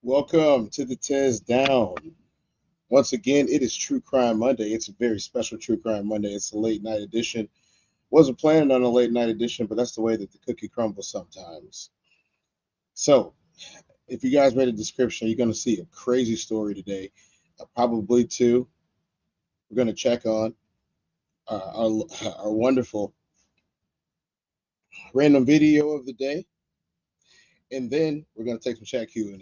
Welcome to the Tezdown. Once again, it is True Crime Monday. It's a very special True Crime Monday. It's a late night edition. Wasn't planning on a late night edition, but that's the way that the cookie crumbles sometimes. So, if you guys read the description, you're going to see a crazy story today. Probably two. We're going to check on our wonderful random video of the day, and then we're going to take some chat Q&A.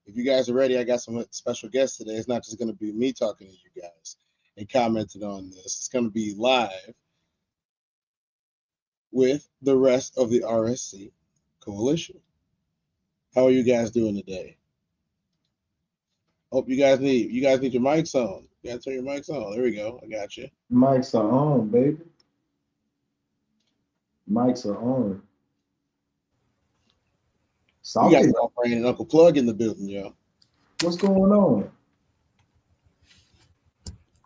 If you guys are ready, I got some special guests today. It's not just going to be me talking to you guys and commenting on this. It's going to be live with the rest of the RSC coalition. How are you guys doing today? Hope you guys need your mics on. You gotta turn your mics on. There we go. I got you. Mics are on, baby. Mics are on. You got Uncle Brain and Uncle Plug in the building, yo. What's going on?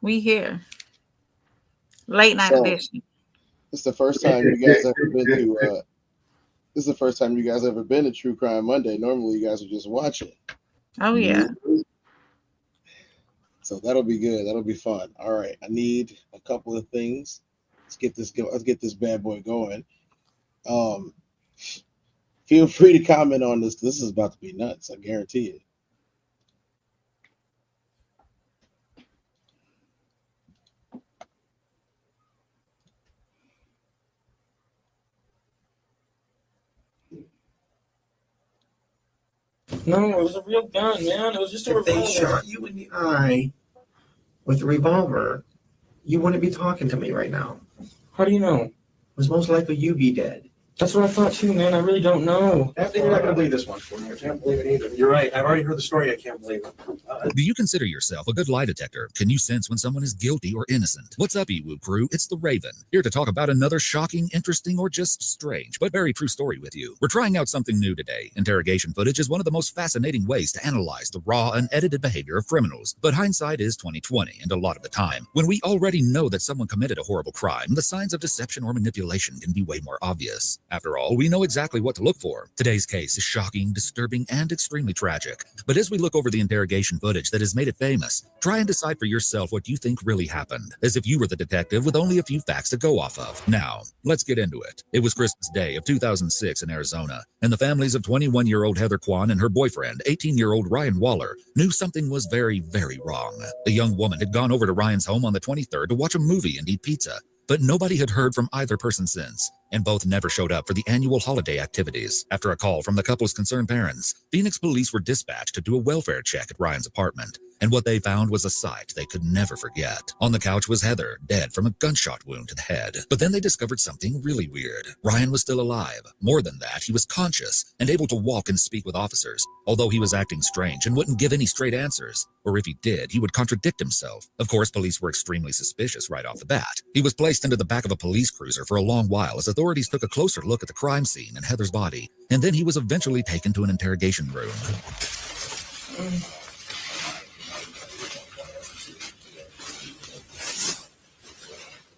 We here. Late night edition. This is the first time you guys ever been to this is the first time you guys ever been to True Crime Monday. Normally you guys are just watching. Oh yeah. So that'll be good. That'll be fun. All right. I need a couple of things. Let's get this bad boy going. Feel free to comment on this. This is about to be nuts. I guarantee it. No, it was a real gun, man. It was just a revolver. If they shot you in the eye with a revolver, you wouldn't be talking to me right now. How do you know? It was most likely you be dead. That's what I thought too, man. I really don't know. Anthony, you're not going to believe this one for me. I can't believe it either. You're right. I've already heard the story. I can't believe it. Do you consider yourself a good lie detector? Can you sense when someone is guilty or innocent? What's up, eWoo crew? It's the Raven, here to talk about another shocking, interesting, or just strange, but very true story with you. We're trying out something new today. Interrogation footage is one of the most fascinating ways to analyze the raw, unedited behavior of criminals. But hindsight is 20/20, and a lot of the time, when we already know that someone committed a horrible crime, the signs of deception or manipulation can be way more obvious. After all, we know exactly what to look for. Today's case is shocking, disturbing, and extremely tragic. But as we look over the interrogation footage that has made it famous, try and decide for yourself what you think really happened, as if you were the detective with only a few facts to go off of. Now, let's get into it. It was Christmas Day of 2006 in Arizona, and the families of 21-year-old Heather Kwan and her boyfriend, 18-year-old Ryan Waller, knew something was very, very wrong. The young woman had gone over to Ryan's home on the 23rd to watch a movie and eat pizza, but nobody had heard from either person since, and both never showed up for the annual holiday activities. After a call from the couple's concerned parents, Phoenix police were dispatched to do a welfare check at Ryan's apartment, and what they found was a sight they could never forget. On the couch was Heather, dead from a gunshot wound to the head. But then they discovered something really weird. Ryan was still alive. More than that, he was conscious and able to walk and speak with officers, although he was acting strange and wouldn't give any straight answers. Or if he did, he would contradict himself. Of course, police were extremely suspicious right off the bat. He was placed into the back of a police cruiser for a long while as authorities took a closer look at the crime scene and Heather's body, and then he was eventually taken to an interrogation room.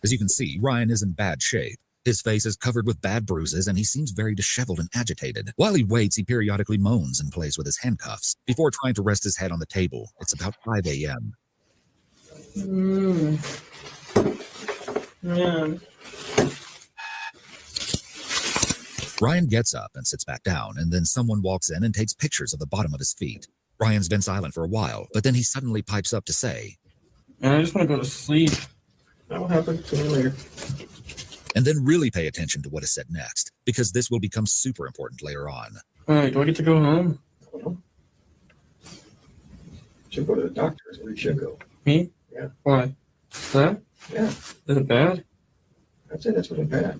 As you can see, Ryan is in bad shape. His face is covered with bad bruises, and he seems very disheveled and agitated. While he waits, he periodically moans and plays with his handcuffs before trying to rest his head on the table. It's about 5 a.m. Ryan gets up and sits back down, and then someone walks in and takes pictures of the bottom of his feet. Ryan's been silent for a while, but then he suddenly pipes up to say, I just want to go to sleep. That will happen sooner or later. and then really pay attention to what is said next, because this will become super important later on. All right, do I get to go home? Should go to the doctor. Is where you should go. Me? Yeah. Why? That? Yeah. Is it bad? I'd say that's really bad.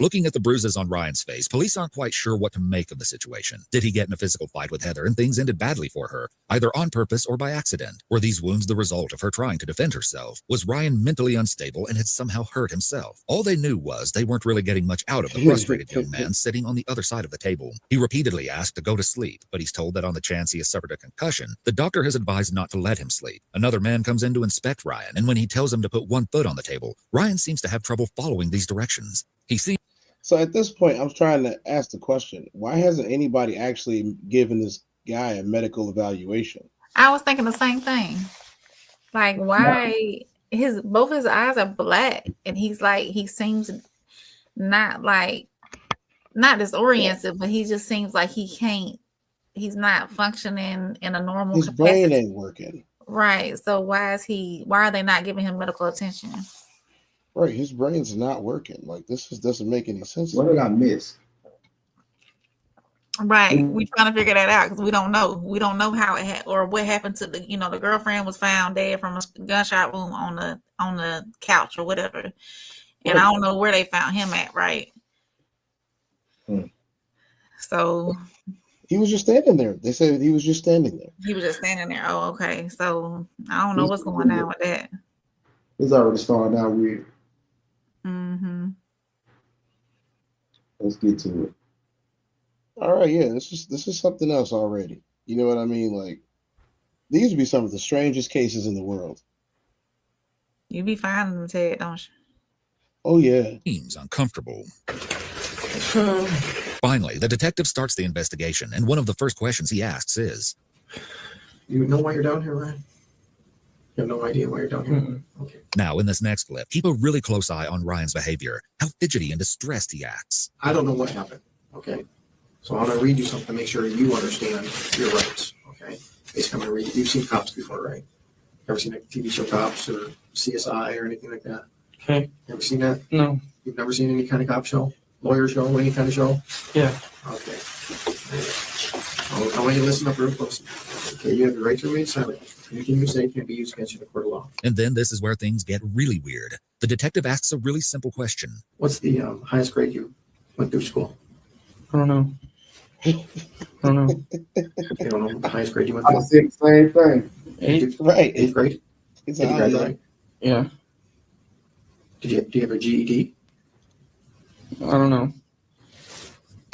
Looking at the bruises on Ryan's face, police aren't quite sure what to make of the situation. Did he get in a physical fight with Heather and things ended badly for her, either on purpose or by accident? Were these wounds the result of her trying to defend herself? Was Ryan mentally unstable and had somehow hurt himself? All they knew was they weren't really getting much out of the frustrated young man sitting on the other side of the table. He repeatedly asked to go to sleep, but he's told that on the chance he has suffered a concussion, the doctor has advised not to let him sleep. Another man comes in to inspect Ryan, and when he tells him to put one foot on the table, Ryan seems to have trouble following these directions. He seems So at this point, I'm trying to ask the question: why hasn't anybody actually given this guy a medical evaluation? I was thinking the same thing. Like, why both his eyes are black, and he seems not disoriented, but he just seems like he's not functioning in a normal His capacity. brain ain't working. Right. So why are they not giving him medical attention? Right, his brain's not working. Like doesn't make any sense. What did I miss? Right. We trying to figure that out because we don't know. We don't know how it or what happened to the girlfriend was found dead from a gunshot wound on the couch or whatever. And I don't know where they found him at, right? So He was just standing there. They said he was just standing there. he was just standing there. Oh, okay. So I don't know what's going on with that. It's already starting out weird. Mm-hmm. Let's get to it. All right, yeah, this is something else already. You know what I mean? Like, these would be some of the strangest cases in the world. You be finding them, Ted, don't you? Oh yeah. seems uncomfortable. Finally, the detective starts the investigation, and one of the first questions he asks is, You know why you're down here, Ryan? You have no idea why you're down here? Mm-mm. Okay. now in this next clip, keep a really close eye on Ryan's behavior, how fidgety and distressed he acts. I don't know what happened, okay? So I'm going to read you something to make sure you understand your rights, okay? Basically, I'm going to read you. You've seen Cops before, right? Ever seen a TV show Cops or CSI or anything like that? Okay. Ever seen that? No. You've never seen any kind of cop show? Lawyer show? Any kind of show? Yeah. Okay. I want you to listen up real close. Okay, you have the right to remain silent. Anything you say can be used against you in a court of law. And then this is where things get really weird. The detective asks a really simple question. What's the highest grade you went through school? I don't know. I don't know. You don't know the highest grade you went I through? said the same thing. 8? Right. Eighth grade? It's Did you all graduate? Yeah. Do you have a GED? I don't know.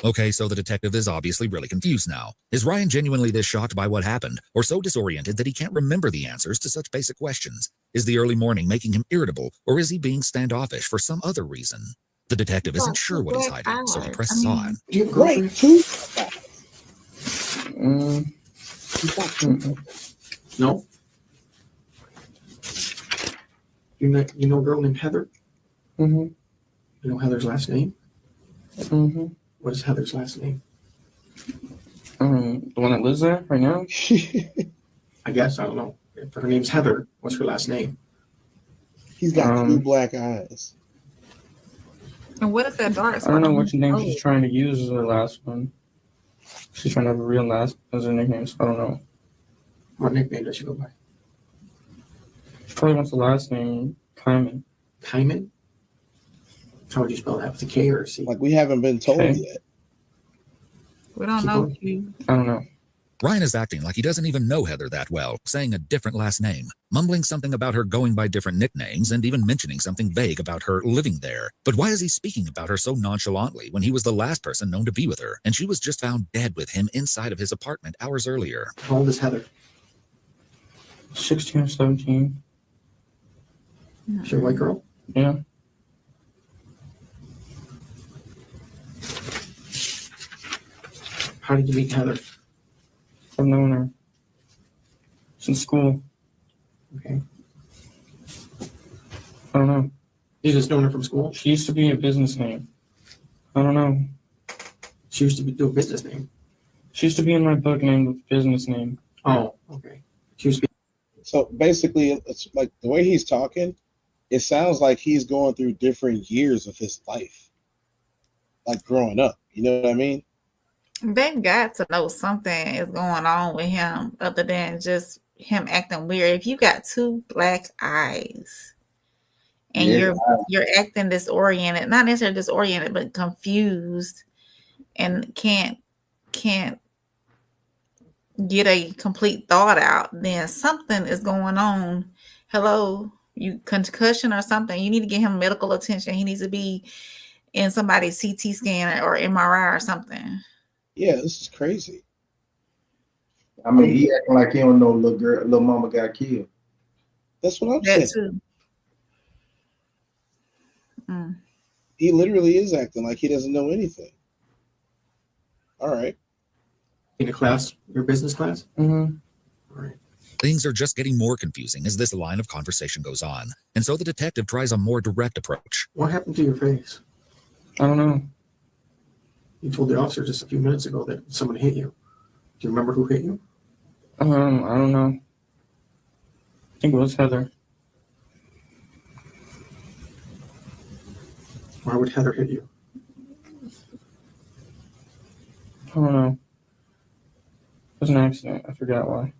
Okay, so the detective is obviously really confused now. Is Ryan genuinely this shocked by what happened, or so disoriented that he can't remember the answers to such basic questions? Is the early morning making him irritable, or is he being standoffish for some other reason? The detective isn't sure what he's hiding, so he presses on. Do you have a Right. girlfriend? Two. No. You know a girl named Heather? Mm-hmm. You know Heather's last name? Mm-hmm. What is Heather's last name? The one that lives there right now? I guess, I don't know. If her name's Heather, what's her last name? He's got blue black eyes. And what is that dark I don't know which name Oh. she's trying to use as her last one. She's trying to have a real last as her nickname, so I don't know. What nickname does she go by? She probably wants the last name Kyman. Kyman? How would you spell that? With a K or a C? Like we haven't been told Okay. yet. We don't know what you. I don't know. Ryan is acting like he doesn't even know Heather that well, saying a different last name, mumbling something about her going by different nicknames, and even mentioning something vague about her living there. But why is he speaking about her so nonchalantly when he was the last person known to be with her, and she was just found dead with him inside of his apartment hours earlier? How old is Heather? 16 or 17. Is she a white girl? Yeah. How did you meet Heather? I've known her since school. Okay. I don't know. You just known her from school? She used to be a business name. I don't know. She used to do a business name. She used to be in my book named with business name. Oh, okay. She used to be. So basically, it's like the way he's talking, it sounds like he's going through different years of his life, like growing up. You know what I mean? They got to know something is going on with him other than just him acting weird. If you got two black eyes and Yeah. you're acting disoriented, not necessarily disoriented, but confused, and can't get a complete thought out, then something is going on. Hello, you concussion or something. You need to get him medical attention. He needs to be in somebody's CT scan or MRI or something. Yeah, this is crazy. I mean, he acting like he don't know little mama got killed. That's what I'm That saying. too. He literally is acting like he doesn't know anything. All right. In a class, your business class? Mm-hmm. All right. Things are just getting more confusing as this line of conversation goes on, and so the detective tries a more direct approach. What happened to your face? I don't know. You told the officer just a few minutes ago that someone hit you. Do you remember who hit you? I don't know. I think it was Heather. Why would Heather hit you? I don't know. It was an accident. I forgot why.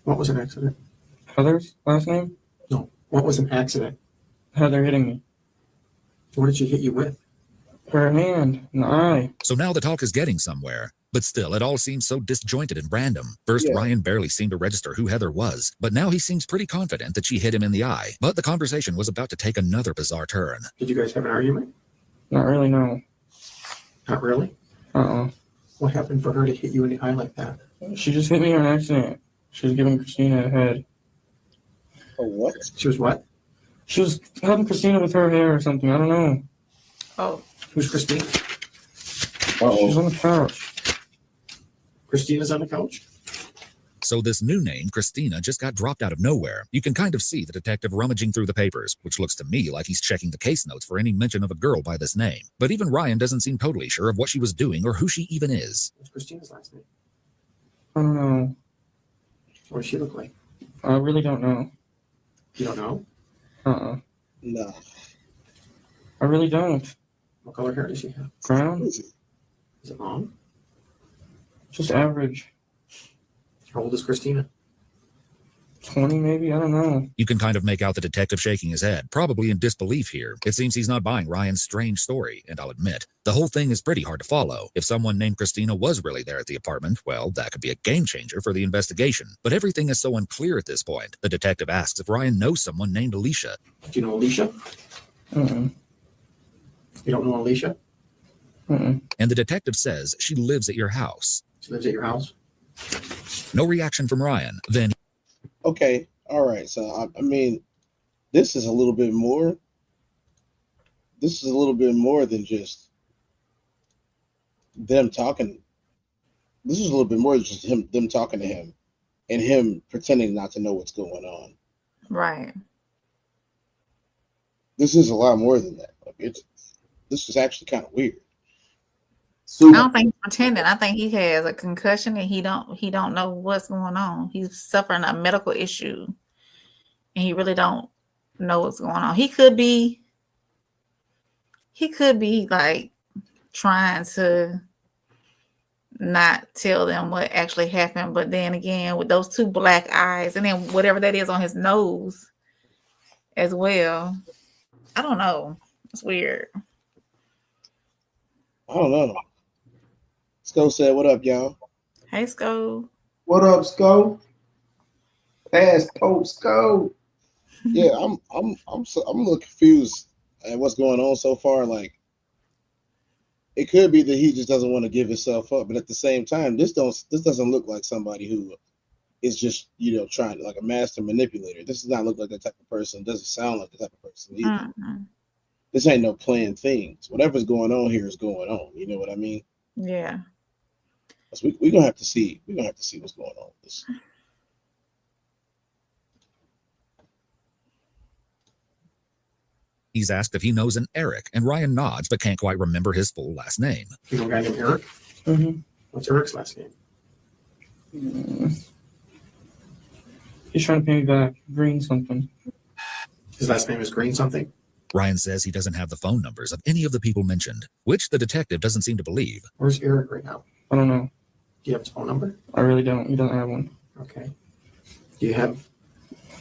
What was an accident? Heather's last name? No. What was an accident? Heather hitting me. What did she hit you with? Her hand in the eye. So now the talk is getting somewhere, but still it all seems so disjointed and random. First, Yeah. Ryan barely seemed to register who Heather was, but now he seems pretty confident that she hit him in the eye. But the conversation was about to take another bizarre turn. Did you guys have an argument? Not really, no. Not really. Uh-uh. What happened for her to hit you in the eye like that? She just hit me on accident. She was giving Christina a head. Oh, what? She was what? She was helping Christina with her hair or something. I don't know. Oh, Who's Christine? She was on the couch. Christina's on the couch? So this new name, Christina, just got dropped out of nowhere. You can kind of see the detective rummaging through the papers, which looks to me like he's checking the case notes for any mention of a girl by this name. But even Ryan doesn't seem totally sure of what she was doing or who she even is. What's Christina's last name? I don't know. What does she look like? I really don't know. You don't know? Uh-uh. Nah. I really don't. What color hair does she have? Brown? Is it long? Just average. How old is Christina? 20 maybe? I don't know. You can kind of make out the detective shaking his head, probably in disbelief here. It seems he's not buying Ryan's strange story, and I'll admit, the whole thing is pretty hard to follow. If someone named Christina was really there at the apartment, well, that could be a game changer for the investigation. But everything is so unclear at this point. The detective asks if Ryan knows someone named Alicia. Do you know Alicia? Mm-mm. You don't know Alicia? Mm-mm. And the detective says she lives at your house. She lives at your house? No reaction from Ryan. Then Okay. All right. So, I mean, this is a little bit more. This is a little bit more than just them talking. This is a little bit more than just them talking to him and him pretending not to know what's going on. right. This is a lot more than that. Like, this is actually kind of weird. I Super. don't think he's pretending. I think he has a concussion and he don't know what's going on. He's suffering a medical issue and he really don't know what's going on. He could be like trying to not tell them what actually happened, but then again with those two black eyes and then whatever that is on his nose as well. I don't know. It's weird. I don't know. Sco said, "What up, y'all?" Hey, Sco. What up, Sco? Passport Sco. Yeah, I'm a little confused at what's going on so far. Like, it could be that he just doesn't want to give himself up, but at the same time, this doesn't look like somebody who is just trying to, like, a master manipulator. This does not look like that type of person. It doesn't sound like the type of person either. Mhm. This ain't no planned things. Whatever's going on here is going on. You know what I mean? Yeah. So we're gonna have to see. We're gonna have to see what's going on with this. he's asked if he knows an Eric, and Ryan nods but can't quite remember his full last name. You know a guy named Eric? Mm-hmm. What's Eric's last name? He's trying to pay me back. Green something. His last name is Green something? Ryan says he doesn't have the phone numbers of any of the people mentioned, which the detective doesn't seem to believe. Where's Eric right now? I don't know. Do you have his phone number? I really don't. He doesn't have one. Okay. Do you have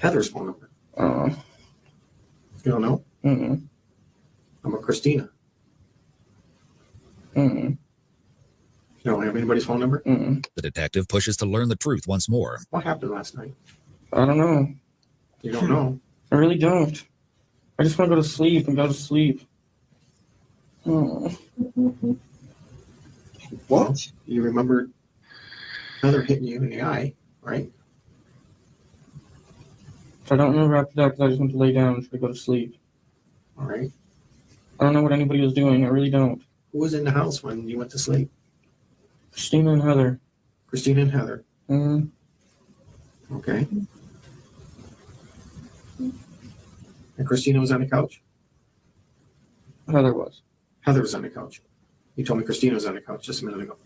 Heather's phone number? Uh, You You don't know? Mm-mm. I'm a Christina. Mm-mm. You don't have anybody's phone number? Mm-mm. The detective pushes to learn the truth once more. What happened last night? I don't know. You don't know. I really don't. I just want to go to sleep and go to sleep. Oh. What? You remember Heather hitting you in the eye, right? I don't remember after that because I just went to lay down and try to go to sleep. All right. I don't know what anybody was doing. I really don't. Who was in the house when you went to sleep? Christina and Heather. Christina and Heather. Mm-hmm. Okay. And Christina was on the couch? Heather was. Heather was on the couch. You told me Christina was on the couch just a minute ago.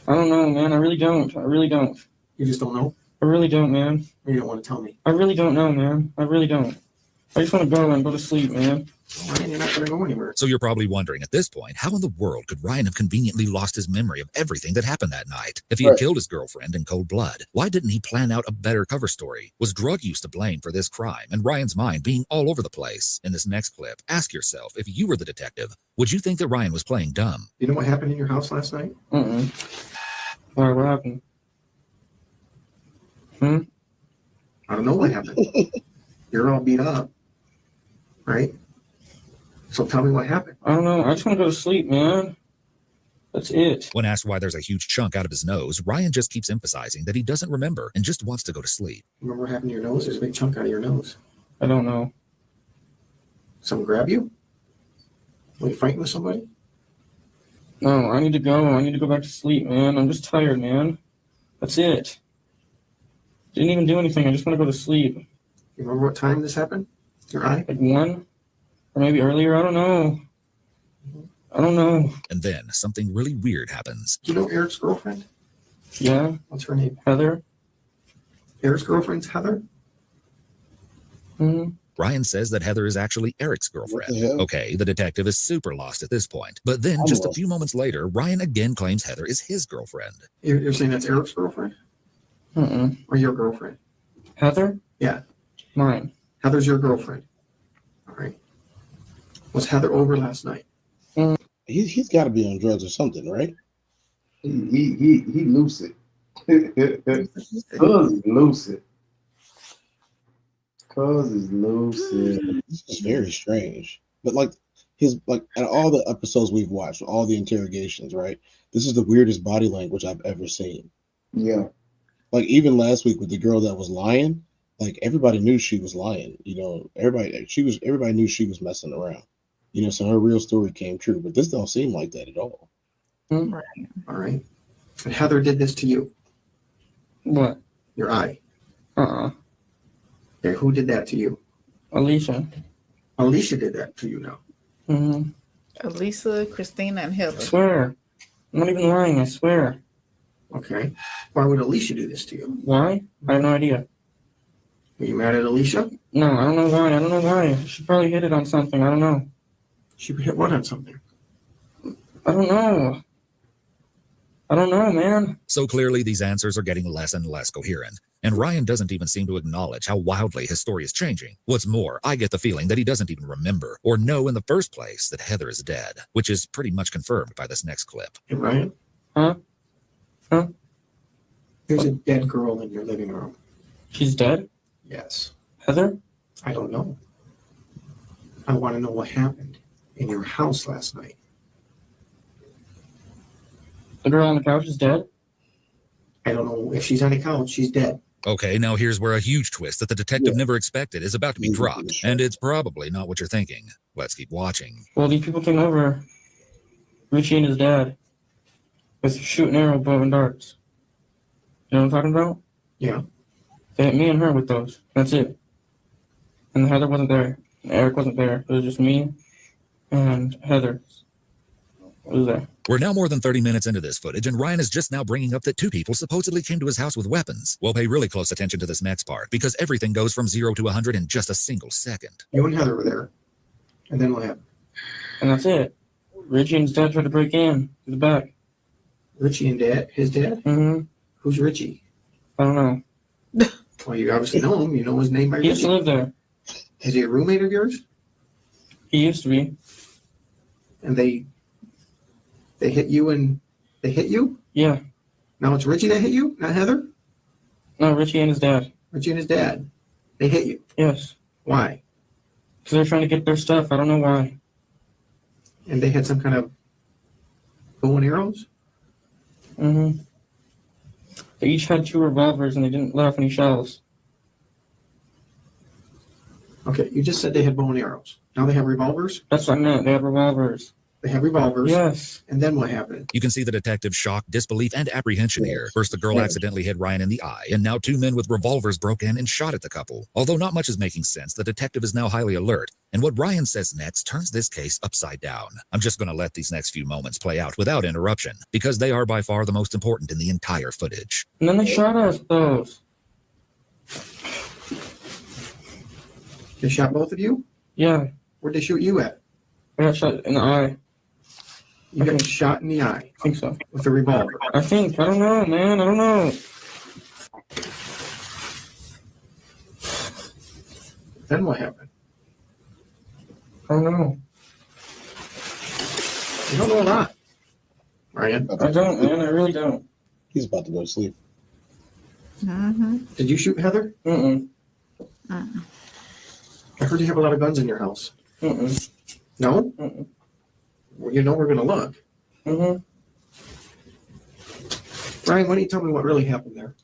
I don't know, man. I really don't. I really don't. You just don't know? I really don't, man. Or you don't want to tell me? I really don't know, man. I really don't. I just want to go and go to sleep, man. Ryan, you're not going to go anywhere. So you're probably wondering at this point, how in the world could Ryan have conveniently lost his memory of everything that happened that night? If he had Right. killed his girlfriend in cold blood, why didn't he plan out a better cover story? Was drug use to blame for this crime and Ryan's mind being all over the place? In this next clip, ask yourself, if you were the detective, would you think that Ryan was playing dumb? You know what happened in your house last night? Why, what happened? I don't know what happened. You're all beat up, right? So tell me what happened. I don't know. I just want to go to sleep, man. That's it. When asked why there's a huge chunk out of his nose, Ryan just keeps emphasizing that he doesn't remember and just wants to go to sleep. Remember what happened to your nose? There's a big chunk out of your nose. I don't know. Someone grab you? Were you fighting with somebody? No, I need to go. I need to go back to sleep, man. I'm just tired, man. That's it. Didn't even do anything. I just want to go to sleep. You remember what time this happened? Your eye? Like 1? Or maybe earlier. I don't know. I don't know. And then something really weird happens. Do you know Eric's girlfriend? Yeah, What's her name? Heather. Eric's girlfriend's Heather? Mm-hmm. Ryan says that Heather is actually Eric's What girlfriend. the hell? Okay, the detective is super lost at this point. But then, just a few moments later, Ryan again claims Heather is his girlfriend. You're saying that's Eric's girlfriend? Or your girlfriend? Heather? Yeah. Mine. Heather's your girlfriend. All right. Was Heather over last night? He's got to be on drugs or something, right? He lucid. Cuz is lucid. Cuz is lucid. This is very strange. But like at all the episodes we've watched, all the interrogations, right? This is the weirdest body language I've ever seen. Yeah. Like even last week with the girl that was lying, like everybody knew she was lying. You know, everybody knew she was messing around. You know, so her real story came true. But this don't seem like that at all. All right. And Heather did this to you, What? your eye. Uh-uh. Okay, who did that to you? Alicia. Alicia did that to you now. Mm-hmm. Elisa, Christina, and I Heather. swear. I'm not even lying. I swear. Okay. Why would Alicia do this to you? Why? I have no idea. Were you mad at Alicia? No, I don't know why. I don't know why. She probably hit it on something. I don't know. She hit what on something? I don't know. I don't know, man. So clearly, these answers are getting less and less coherent. And Ryan doesn't even seem to acknowledge how wildly his story is changing. What's more, I get the feeling that he doesn't even remember or know in the first place that Heather is dead, which is pretty much confirmed by this next clip. Hey, Ryan? Huh? There's a dead girl in your living room. She's dead? Yes. Heather? I don't know. I want to know what happened in your house last night. The girl on the couch is dead? I don't know if she's on the couch. She's dead. Okay, now here's where a huge twist that the detective never expected is about to be dropped, and it's probably not what you're thinking. Let's keep watching. Well, these people came over. Richie and his dad. With shooting arrow, bow, and darts. You know what I'm talking about? Yeah. They hit me and her with those. That's it. And Heather wasn't there. And Eric wasn't there. It was just me and Heather. It was there. We're now more than 30 minutes into this footage, and Ryan is just now bringing up that 2 people supposedly came to his house with weapons. Well, pay really close attention to this next part, because everything goes from 0 to 100 in just a single second. You and Heather were there. And then what happened? And that's it. Richie and his dad tried to break in to the back. Richie and Dad? His dad? Mm-hmm. Who's Richie? I don't know. Well, you obviously know him. You know his name by He used Richie. to live there. Is he a roommate of yours? He used to be. And they hit you and they hit you? Yeah. Now it's Richie that hit you, not Heather? No, Richie and his dad. Richie and his dad. They hit you. Yes. Why? Because they're trying to get their stuff. I don't know why. And they had some kind of bow and arrows? Mm-hmm. They each had 2 revolvers and they didn't let off any shells. Okay, you just said they had bow and arrows. Now they have revolvers? That's what I meant. They had revolvers. They have revolvers. Yes. And then what happened? You can see the detective's shock, disbelief, and apprehension here. First, the girl accidentally hit Ryan in the eye, and now 2 men with revolvers broke in and shot at the couple. Although not much is making sense, the detective is now highly alert, and what Ryan says next turns this case upside down. I'm just going to let these next few moments play out without interruption, because they are by far the most important in the entire footage. And then they shot us, those. They shot both of you? Yeah. Where'd they shoot you at? I got shot in the eye. You got shot in the eye I think so. with a revolver. I think. I don't know, man. I don't know. Then what happened? I don't know. You don't know a lot, Ryan. I don't, man. I really don't. He's about to go to sleep. Mm-hmm. Did you shoot Heather? Mm-mm. I heard you have a lot of guns in your house. Mm-mm. No? Mm-mm. Well, you know we're going to look. Mm-hmm. Ryan, why don't you tell me what really happened there?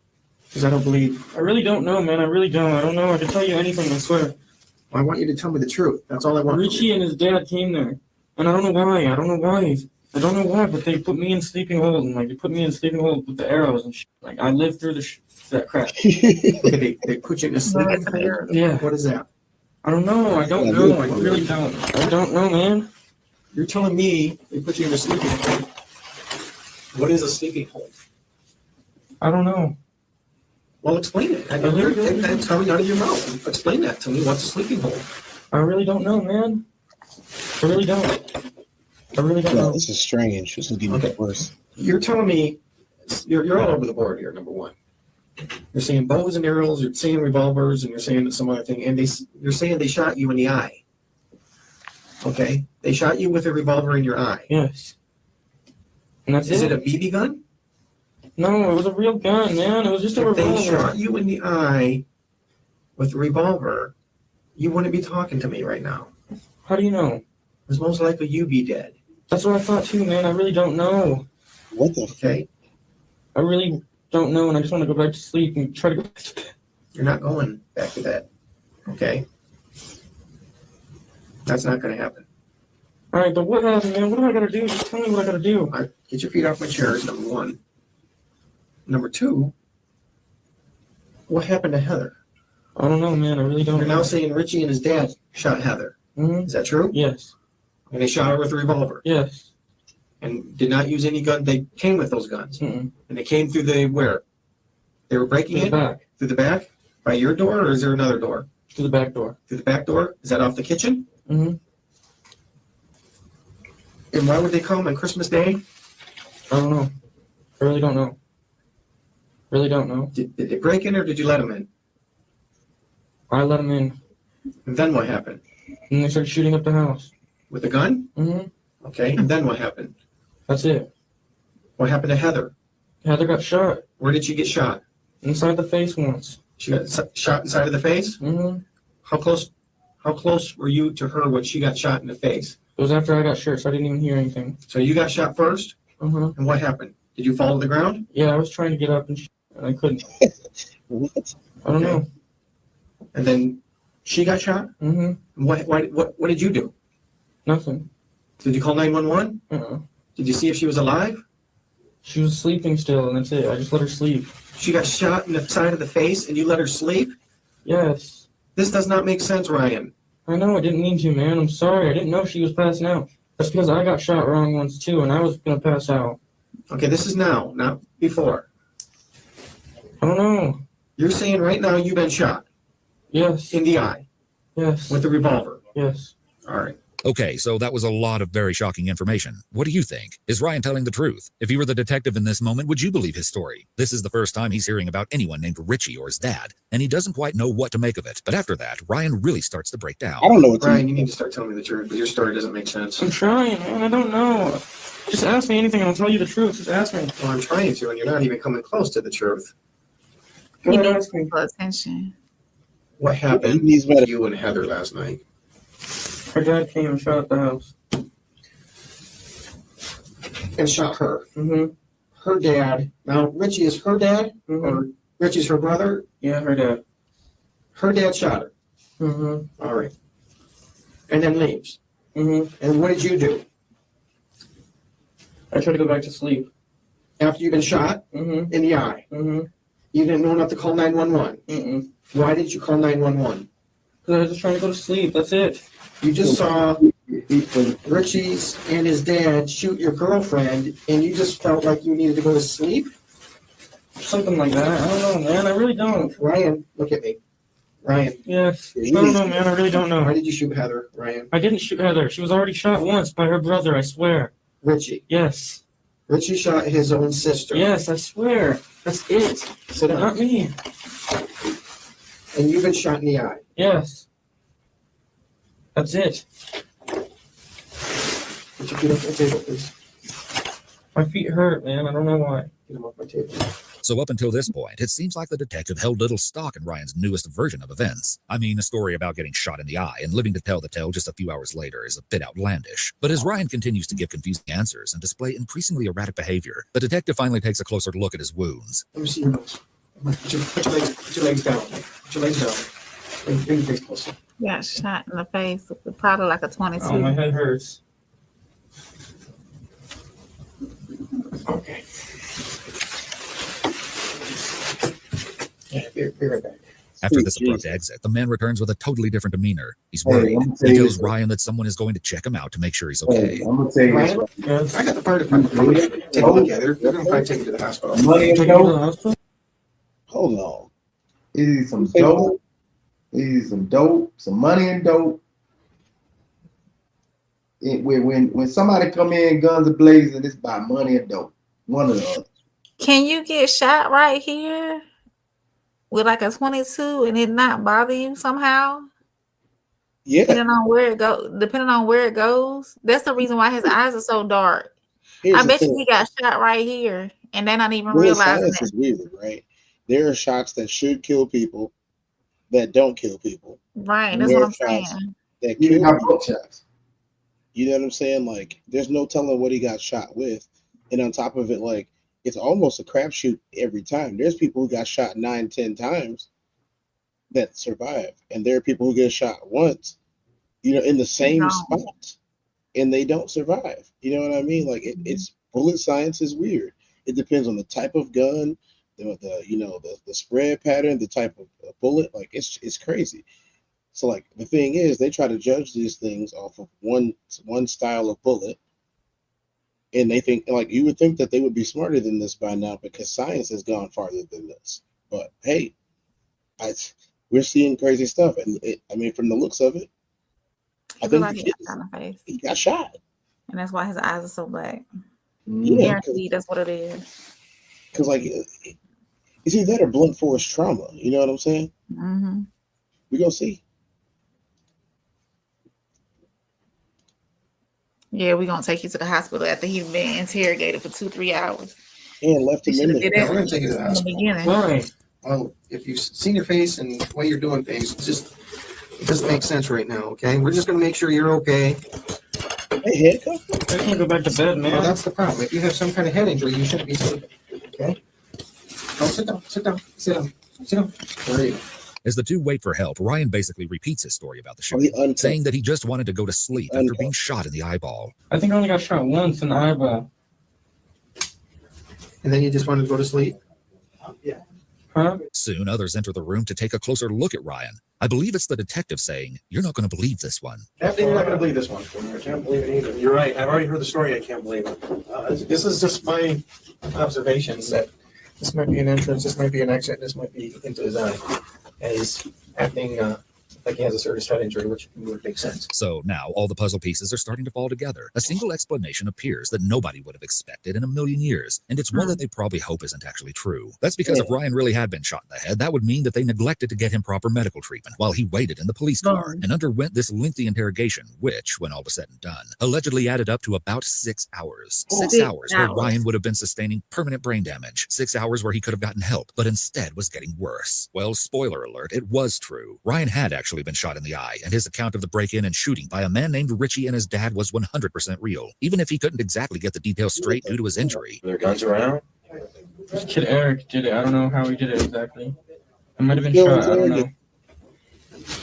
Because I don't believe. I really don't know, man. I really don't. I don't know. I can tell you anything, I swear. I want you to tell me the truth. That's all I want. Richie and his dad came there. And I don't know why. I don't know why, but they put me in sleeping hold. And, like, they put me in sleeping hold with the arrows and shit. Like, I lived through that crap. Okay, they put you in a sleeping hold? Yeah. What is that? I don't know. I don't know. I really don't. I don't know, man. You're telling me they put you in a sleeping hold. What is a sleeping hold? I don't know. Well, explain it. I never heard that coming out of your mouth. Explain that to me. What's a sleeping hold? I really don't know, man. I really don't. I really don't No, know. this is strange. This is getting worse. You're telling me you're all over the board here, number one. You're saying bows and arrows, you're saying revolvers, and you're saying some other thing, and you're saying they shot you in the eye. Okay? They shot you with a revolver in your eye. Yes. And that's Is it a BB gun? No, it was a real gun, man. It was just a If they revolver. shot you in the eye with a revolver, you wouldn't be talking to me right now. How do you know? Because most likely you'd be dead. That's what I thought too, man. I really don't know. What the? Okay? I really don't know, and I just want to go back to sleep and try to go back to bed. You're not going back to bed. Okay? That's not going to happen. All right, but what happened, man? What do I gotta do? Just tell me what I gotta do. All right, get your feet off my chair is number one. Number two, what happened to Heather? I don't know, man. I really don't You're know. now saying Richie and his dad shot Heather. Mm-hmm. Is that true? Yes. And they shot her with a revolver Yes. and did not use any gun. They came with those guns. Mm-mm. And they came through the where? They were breaking To the it back. through the back? By your door, or is there another door? To the back door. Through the back door? Is that off the kitchen? Mm-hmm. And why would they come on Christmas Day? I don't know. I really don't know. Really don't know. Did they break in or did you let them in? I let him in, And then what happened? and they started shooting up the house. With a gun? Mm-hmm. Okay. And then what happened? That's it. What happened to Heather? Heather got shot Where did she get shot? inside the face once. She got shot inside of the face? Mm-hmm. How close were you to her when she got shot in the face? It was after I got shot, so I didn't even hear anything. So you got shot first? Uh-huh. And what happened? Did you fall to the ground? Yeah, I was trying to get up and I couldn't. What? I don't Okay. know. And then she got shot? Mm-hmm. What did you do? Nothing. Did you call 911? Uh-uh. Did you see if she was alive? She was sleeping still, and that's it. I just let her sleep. She got shot in the side of the face and you let her sleep? Yes. This does not make sense, Ryan. I know, I didn't mean to, man. I'm sorry. I didn't know she was passing out. That's because I got shot wrong once, too, and I was going to pass out. Okay, this is now, not before. I don't know. You're saying right now you've been shot Yes. in the eye Yes. with a revolver. Yes. All right. Okay, so that was a lot of very shocking information. What do you think? Is Ryan telling the truth? If you were the detective in this moment, would you believe his story? This is the first time he's hearing about anyone named Richie or his dad, and he doesn't quite know what to make of it. But after that, Ryan really starts to break down. I don't know what to Ryan, you need to start telling me the truth, because your story doesn't make sense. I'm trying, man. I don't know. Just ask me anything and I'll tell you the truth. Just ask me. Well, I'm trying to, and you're not even coming close to the truth. Go He ahead, needs ask me. full attention. What happened He needs with medical. you and Heather last night? Her dad came and shot at the house. And shot her. Mm-hmm. Her dad. Now, Richie is her dad, Mm-hmm. or Richie's her brother? Yeah, her dad. Her dad shot her. Mm-hmm. All right. And then leaves. Mm-hmm. And what did you do? I tried to go back to sleep. After you've been shot Mm-hmm. in the eye, Mm-hmm. you didn't know enough to call 911. Mm-mm. Why did you call 911? Because I was just trying to go to sleep. That's it. You just saw Richie's and his dad shoot your girlfriend, and you just felt like you needed to go to sleep? Something like that. I don't know, man. I really don't. Ryan, look at me. Ryan, Yes. I don't know, man. I really don't why know. did you shoot Heather, Ryan? I didn't shoot Heather. She was already shot once by her brother, I swear. Richie. Yes. Richie shot his own sister. Yes, I swear. That's it. Sit down. Not me. And you've been shot in the eye. Yes. That's it. Would you get off my table, please? My feet hurt, man. I don't know why. Get him off my table. So up until this point, it seems like the detective held little stock in Ryan's newest version of events. I mean, a story about getting shot in the eye and living to tell the tale just a few hours later is a bit outlandish. But as Ryan continues to give confusing answers and display increasingly erratic behavior, the detective finally takes a closer look at his wounds. Let me see your nose. Put your legs down. Put your legs down. Bring your face closer. Got shot in the face with probably like a 22. Oh, my head hurts. Okay. Yeah, be right back. After this Sweet abrupt Jesus. exit, the man returns with a totally different demeanor. He's Hey, worried. I'm gonna tell He you tells this. Ryan that someone is going to check him out to make sure he's Hey, okay. I'm gonna tell you this. Ryan? Right. Yes. I got the fire department coming to take a look at her. They're going to probably take you to the hospital. Money and Take her to the dope. hospital? Hold on. It is some dope. It is some dope. Some money and dope. When somebody come in guns a blazing, it's about money and dope. One of the other. Can you get shot right here with like a 22 and it not bother you somehow? Yeah. Depending on where it goes. That's the reason why his eyes are so dark. Here's I the bet you thing. he got shot right here and they're not even Bullet realizing science it. is weird, right? There are shots that should kill people that don't kill people. Right, that's There what are I'm shots saying. that You kill got people. bookshots. You know what I'm saying? Like, there's no telling what he got shot with. And on top of it, like, it's almost a crapshoot every time. There's people who got shot 9, 10 times that survive. And there are people who get shot once, in the same No. spot, and they don't survive. You know what I mean? Like, it's bullet science is weird. It depends on the type of gun, the spread pattern, the type of bullet. Like, it's crazy. So, like, the thing is, they try to judge these things off of one style of bullet, and they think, like, you would think that they would be smarter than this by now because science has gone farther than this. But hey, we're seeing crazy stuff, and from the looks of it, I He think looked like he got shot in the face. he got shot. And that's why his eyes are so black. Yeah, Guaranteed that's what it is. because like it's either that or blunt force trauma. You know what I'm saying? Mm-hmm. We gonna see. Yeah, we're gonna take you to the hospital after he's been interrogated for 2-3 hours. And left him We in should've there. did Yeah, that we're going to take you to the in the hospital. beginning. Why? Well, if you've seen your face and the way you're doing things, it doesn't make sense right now, okay? We're just going to make sure you're okay. Hey, handcuff. I can't go back to bed, Well, man. that's the problem. If you have some kind of head injury, you shouldn't be sleeping, okay? Oh, sit down. Where are you? As the two wait for help, Ryan basically repeats his story about the Oh, he shooting, uncuffed. saying that he just wanted to go to sleep after Uncuffed. being shot in the eyeball. I think I only got shot once in the eyeball. And then you just wanted to go to sleep? Huh? Soon, others enter the room to take a closer look at Ryan. I believe it's the detective saying, "You're not going to believe this one." Anthony, you're not going to believe this one. I can't believe it either. You're right. I've already heard the story. I can't believe it. This is just my observations that this might be an entrance, this might be an exit, this might be into his eye. As happening like he has a serious head injury, which would make sense. So now all the puzzle pieces are starting to fall together. A single explanation appears that nobody would have expected in a million years, and it's one that they probably hope isn't actually true. That's because if Ryan really had been shot in the head, that would mean that they neglected to get him proper medical treatment while he waited in the police car and underwent this lengthy interrogation, which, when all was said and done, allegedly added up to about 6 hours. 6 hours where Ryan would have been sustaining permanent brain damage. 6 hours where he could have gotten help, but instead was getting worse. Well, spoiler alert, it was true. Ryan had actually been shot in the eye, and his account of the break-in and shooting by a man named Richie and his dad was 100% real, even if he couldn't exactly get the details straight due to his injury. Are there guns around? This kid Eric did it. I don't know how he did it exactly. I might have been shot. I don't know.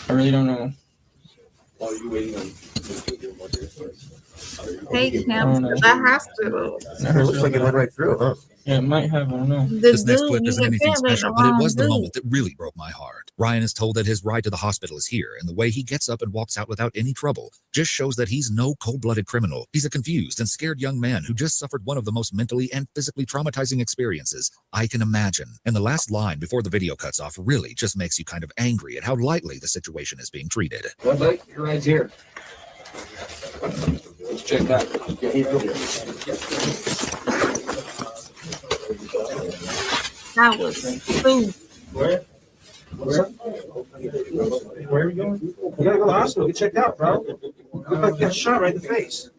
I really don't know. While you waiting on Take him to the hospital. it looks like it went right through, huh? Yeah, it might have. I don't know. This next clip isn't anything special, but it was the moment that really broke my heart. Ryan is told that his ride to the hospital is here, and the way he gets up and walks out without any trouble just shows that he's no cold-blooded criminal. He's a confused and scared young man who just suffered one of the most mentally and physically traumatizing experiences I can imagine. And the last line before the video cuts off really just makes you kind of angry at how lightly the situation is being treated. What, Mike? Your ride's here. Let's check that. Yeah, he's over here. That was food. Where? Where? Where are we going? We gotta go to the hospital. Get checked out, bro. Look like you got shot right in the face.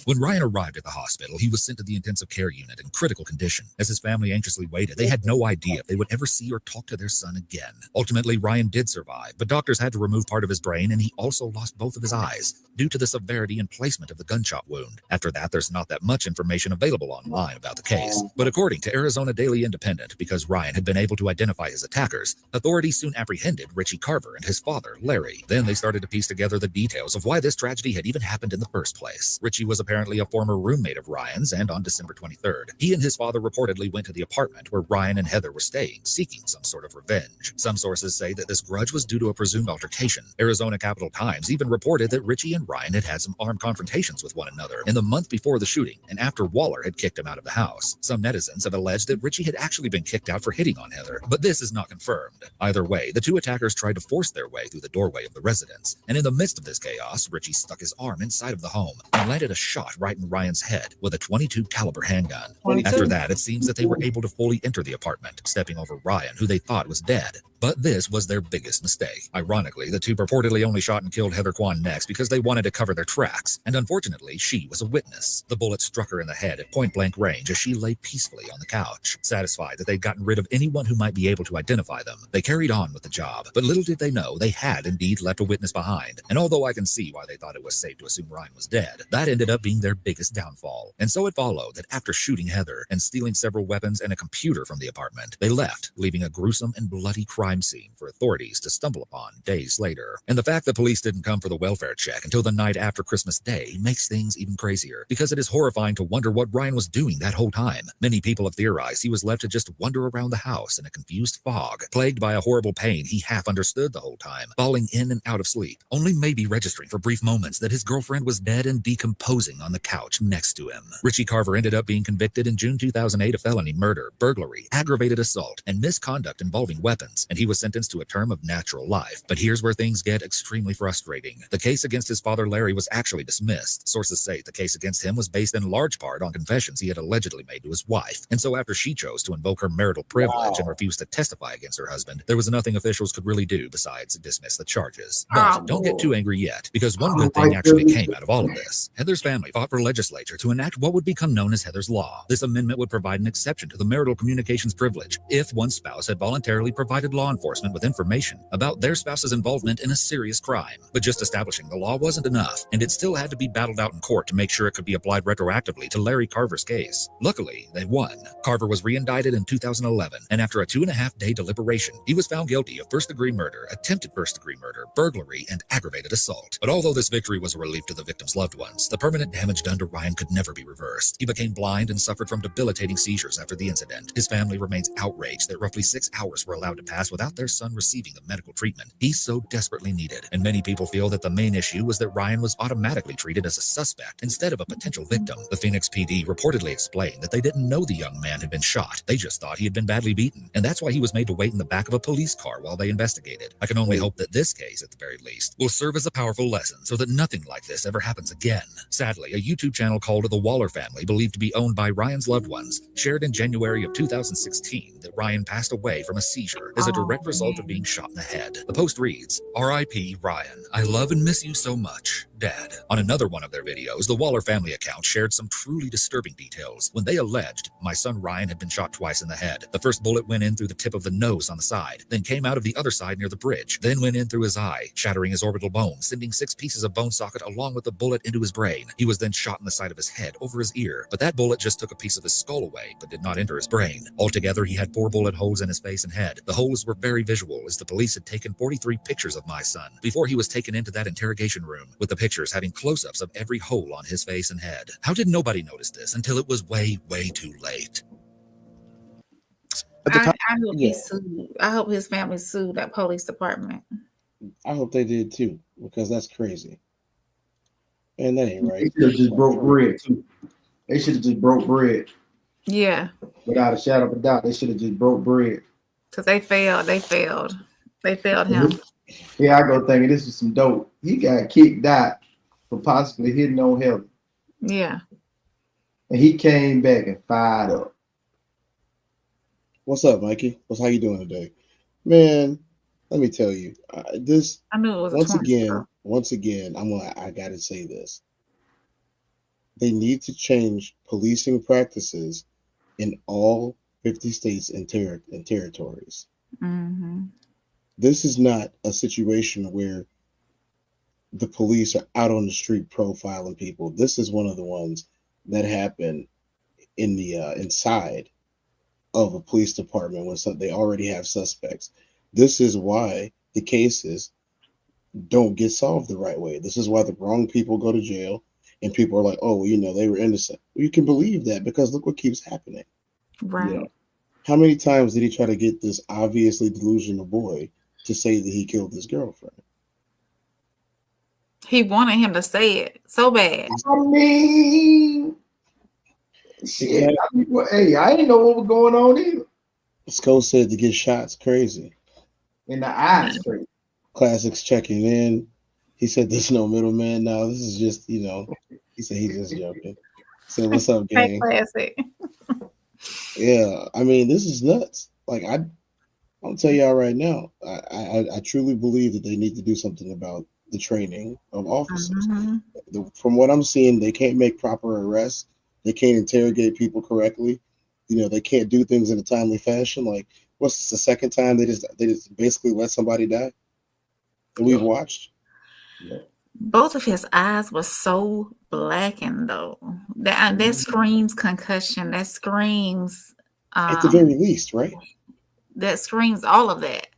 When Ryan arrived at the hospital, he was sent to the intensive care unit in critical condition. As his family anxiously waited, they had no idea if they would ever see or talk to their son again. Ultimately, Ryan did survive, but doctors had to remove part of his brain, and he also lost both of his eyes due to the severity and placement of the gunshot wound. After that, there's not that much information available online about the case. But according to Arizona Daily Independent, because Ryan had been able to identify his attackers, authorities soon apprehended Richie Carver and his father, Larry. Then they started to piece together the details of why this tragedy had even happened in the first place. Richie was apparently a former roommate of Ryan's, and on December 23rd, he and his father reportedly went to the apartment where Ryan and Heather were staying, seeking some sort of revenge. Some sources say that this grudge was due to a presumed altercation. Arizona Capital Times even reported that Richie and Ryan had had some armed confrontations with one another in the month before the shooting and after Waller had kicked him out of the house. Some netizens have alleged that Richie had actually been kicked out for hitting on Heather, but this is not confirmed. Either way, the two attackers tried to force their way through the doorway of the residence, and in the midst of this chaos, Richie stuck his arm inside of the home and landed a shot right in Ryan's head with a .22 caliber handgun. 22. After that, it seems that they were able to fully enter the apartment, stepping over Ryan, who they thought was dead. But this was their biggest mistake. Ironically, the two purportedly only shot and killed Heather Kwan next because they wanted to cover their tracks, and unfortunately, she was a witness. The bullet struck her in the head at point-blank range as she lay peacefully on the couch. Satisfied that they'd gotten rid of anyone who might be able to identify them, they carried on with the job, but little did they know they had indeed left a witness behind. And although I can see why they thought it was safe to assume Ryan was dead, that ended up being their biggest downfall. And so it followed that after shooting Heather and stealing several weapons and a computer from the apartment, they left, leaving a gruesome and bloody crime scene for authorities to stumble upon days later. And the fact that police didn't come for the welfare check until the night after Christmas Day makes things even crazier, because it is horrifying to wonder what Ryan was doing that whole time. Many people have theorized he was left to just wander around the house in a confused fog, plagued by a horrible pain he half understood the whole time, falling in and out of sleep, only maybe registering for brief moments that his girlfriend was dead and decomposing on the couch next to him. Richie Carver ended up being convicted in June 2008 of felony murder, burglary, aggravated assault, and misconduct involving weapons, and he was sentenced to a term of natural life. But here's where things get extremely frustrating. The case against his father Larry was actually dismissed. Sources say the case against him was based in large part on confessions he had allegedly made to his wife, and so after she chose to invoke her marital privilege and refused to testify against her husband, there was nothing officials could really do besides dismiss the charges. But don't get too angry yet, because one good thing actually came out of all of this. Heather's family fought for legislature to enact what would become known as Heather's Law. This amendment would provide an exception to the marital communications privilege if one spouse had voluntarily provided law enforcement with information about their spouse's involvement in a serious crime. But just establishing the law wasn't enough, and it still had to be battled out in court to make sure it could be applied retroactively to Larry Carver's case. Luckily, they won. Carver was reindicted in 2011, and after a 2.5-day deliberation, he was found guilty of first-degree murder, attempted first-degree murder, burglary, and aggravated assault. But although this victory was a relief to the victim's loved ones, symptoms. The permanent damage done to Ryan could never be reversed. He became blind and suffered from debilitating seizures after the incident. His family remains outraged that roughly 6 hours were allowed to pass without their son receiving the medical treatment he so desperately needed. And many people feel that the main issue was that Ryan was automatically treated as a suspect instead of a potential victim. The Phoenix PD reportedly explained that they didn't know the young man had been shot. They just thought he had been badly beaten, and that's why he was made to wait in the back of a police car while they investigated. I can only hope that this case, at the very least, will serve as a powerful lesson so that nothing like this ever happens again. Sadly, a YouTube channel called The Waller Family, believed to be owned by Ryan's loved ones, shared in January of 2016 that Ryan passed away from a seizure as a direct result of being shot in the head. The post reads, "R.I.P. Ryan. I love and miss you so much. Dad." On another one of their videos, the Waller family account shared some truly disturbing details when they alleged my son Ryan had been shot twice in the head. The first bullet went in through the tip of the nose on the side, then came out of the other side near the bridge, then went in through his eye, shattering his orbital bone, sending 6 pieces of bone socket along with the bullet into his brain. He was then shot in the side of his head over his ear, but that bullet just took a piece of his skull away, but did not enter his brain. Altogether, he had 4 bullet holes in his face and head. The holes were very visual, as the police had taken 43 pictures of my son before he was taken into that interrogation room, with the pictures having close-ups of every hole on his face and head. How did nobody notice this until it was way, way too late? At the time, I hope yeah. he sued. I hope his family sued that police department. I hope they did too, because that's crazy. And that ain't They right. should have just broke bread too. They should have just broke bread Yeah, without a shadow of a doubt. They should have just broke bread. because they failed. They failed. They failed him. Yeah, I go thinking this was some dope. He got kicked out for possibly hitting on Helen, Yeah. and he came back and fired up. What's up, Mikey? How you doing today? Man, let me tell you, this I knew it was once again, I gotta say this. They need to change policing practices in all 50 states and territories. Mm-hmm. This is not a situation where the police are out on the street profiling people. This is one of the ones that happen in the inside of a police department when they already have suspects. This is why the cases don't get solved the right way. This is why the wrong people go to jail and people are like, oh, they were innocent. Well, you can believe that because look what keeps happening. Right. How many times did he try to get this obviously delusional boy to say that he killed his girlfriend? He wanted him to say it so bad. I mean, shit. Hey, I didn't know what was going on either. Sco said to get shot's crazy. In the eyes, crazy. Classics checking in. He said there's no middleman now. This is just, he said he's just joking. Said, what's up, gang? Classic. Yeah, I mean, this is nuts. Like, I'll tell y'all right now, I truly believe that they need to do something about the training of officers. Mm-hmm. From what I'm seeing, they can't make proper arrests. They can't interrogate people correctly. They can't do things in a timely fashion. Like, what's the second time they just basically let somebody die that we've watched? Yeah. Both of his eyes were so blackened, though. That screams concussion. That screams. At the very least, right? That screams all of that.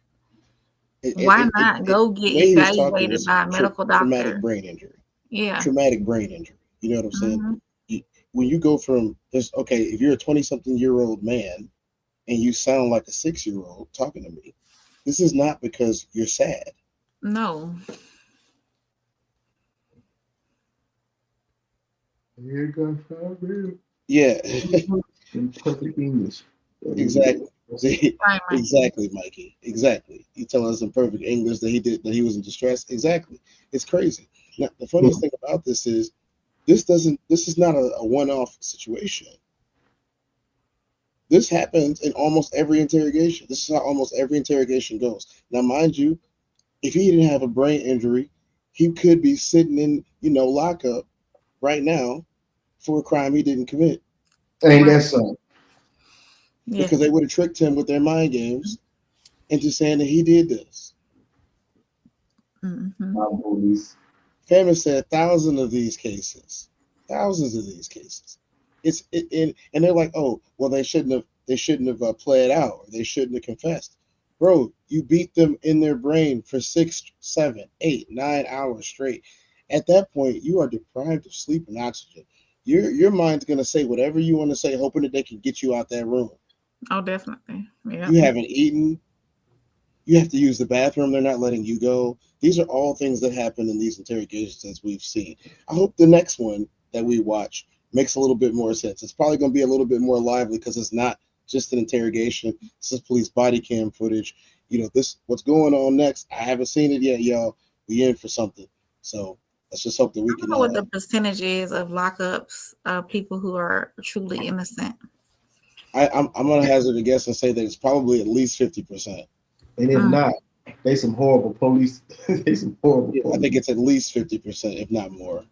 Why not go get evaluated by a medical doctor? Traumatic brain injury. Yeah. Traumatic brain injury. You know what I'm saying? When you go from this, okay, if you're a 20-something-year-old man and you sound like a 6-year-old talking to me, this is not because you're sad. No. Here goes real. Yeah. In perfect English. Exactly. Exactly, Mikey. Exactly. You tell us in perfect English that he was in distress. Exactly. It's crazy. Now, the funniest thing about this is this is not a one-off situation. This happens in almost every interrogation. This is how almost every interrogation goes. Now, mind you, if he didn't have a brain injury, he could be sitting in, lockup right now for a crime he didn't commit. Ain't that something? Yeah. Because they would have tricked him with their mind games into saying that he did this. Mm-hmm. My police. Famous said thousands of these cases. And they're like, oh, well, they shouldn't have pled out, or they shouldn't have confessed. Bro, you beat them in their brain for 6, 7, 8, 9 hours straight. At that point, you are deprived of sleep and oxygen. Your mind's gonna say whatever you want to say, hoping that they can get you out that room. Oh, definitely. Yeah. You haven't eaten. You have to use the bathroom. They're not letting you go. These are all things that happen in these interrogations as we've seen. I hope the next one that we watch makes a little bit more sense. It's probably going to be a little bit more lively because it's not just an interrogation. This is police body cam footage. This what's going on next. I haven't seen it yet, y'all. We in for something. So let's just hope that we I can. don't know what the percentage is of lockups of people who are truly innocent. I'm gonna hazard a guess and say that it's probably at least 50%. And if not, they some horrible police. They some horrible. Yeah, police. I think it's at least 50%, if not more.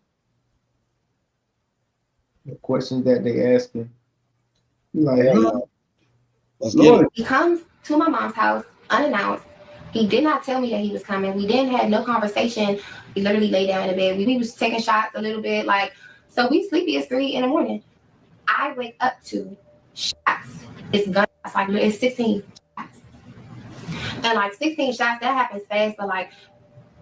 The questions that they asking. Like, Let's get it. He comes to my mom's house unannounced. He did not tell me that he was coming. We didn't have no conversation. We literally lay down in the bed. We was taking shots a little bit, so we sleepy as 3 a.m. I wake up to shots. It's gunshots, it's 16 shots. And 16 shots, that happens fast, but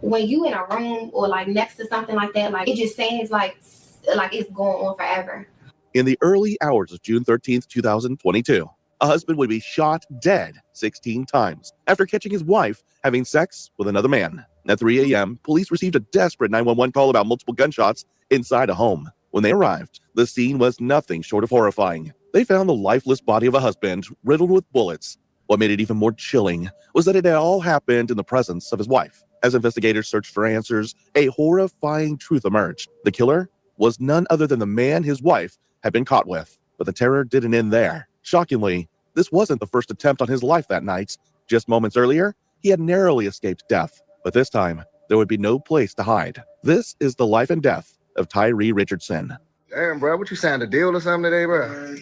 when you in a room or next to something like that, it just seems like it's going on forever. In the early hours of June 13th, 2022, a husband would be shot dead 16 times after catching his wife having sex with another man. At 3 a.m., police received a desperate 911 call about multiple gunshots inside a home. When they arrived, the scene was nothing short of horrifying. They found the lifeless body of a husband riddled with bullets. What made it even more chilling was that it had all happened in the presence of his wife. As investigators searched for answers, a horrifying truth emerged. The killer was none other than the man his wife had been caught with. But the terror didn't end there. Shockingly, this wasn't the first attempt on his life that night. Just moments earlier, he had narrowly escaped death. But this time, there would be no place to hide. This is the life and death of Tyree Richardson. Damn, bro, what you signed a deal or something today, bro?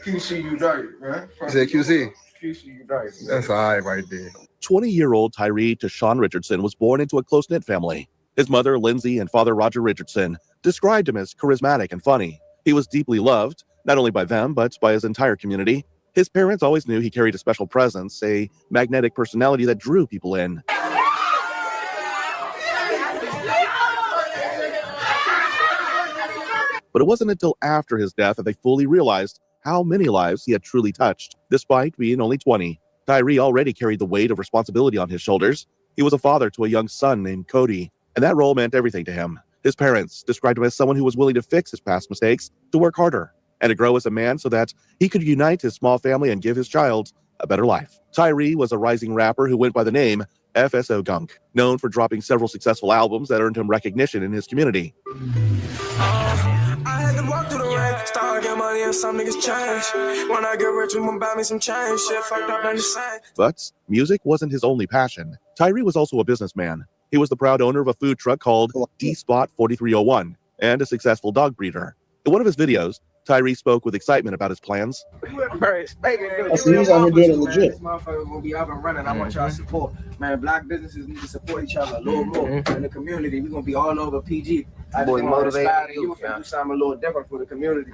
QC, you dirty, bro. You said QC? QC, you dirty. That's all right there. 20-year-old Tyree Tashawn Richardson was born into a close-knit family. His mother, Lindsay, and father, Roger Richardson, described him as charismatic and funny. He was deeply loved, not only by them, but by his entire community. His parents always knew he carried a special presence, a magnetic personality that drew people in. But it wasn't until after his death that they fully realized how many lives he had truly touched. Despite being only 20, Tyree already carried the weight of responsibility on his shoulders. He was a father to a young son named Cody, and that role meant everything to him. His parents described him as someone who was willing to fix his past mistakes, to work harder, and to grow as a man so that he could unite his small family and give his child a better life. Tyree was a rising rapper who went by the name FSO Gunk, known for dropping several successful albums that earned him recognition in his community. I had to walk through the rain, start getting money and some niggas change. When I get rich, I'm gonna buy me some change. Shit fucked up, ain't the same. But music wasn't his only passion. Tyree was also a businessman. He was the proud owner of a food truck called D-Spot 4301 and a successful dog breeder. In one of his videos, Tyree spoke with excitement about his plans. He's out here doing it legit. This motherfucker gonna be up and running. I want y'all support. Man, black businesses need to support each other a little more in the community. We're gonna be all over PG. I just want to inspire the youth and do something a little different for the community.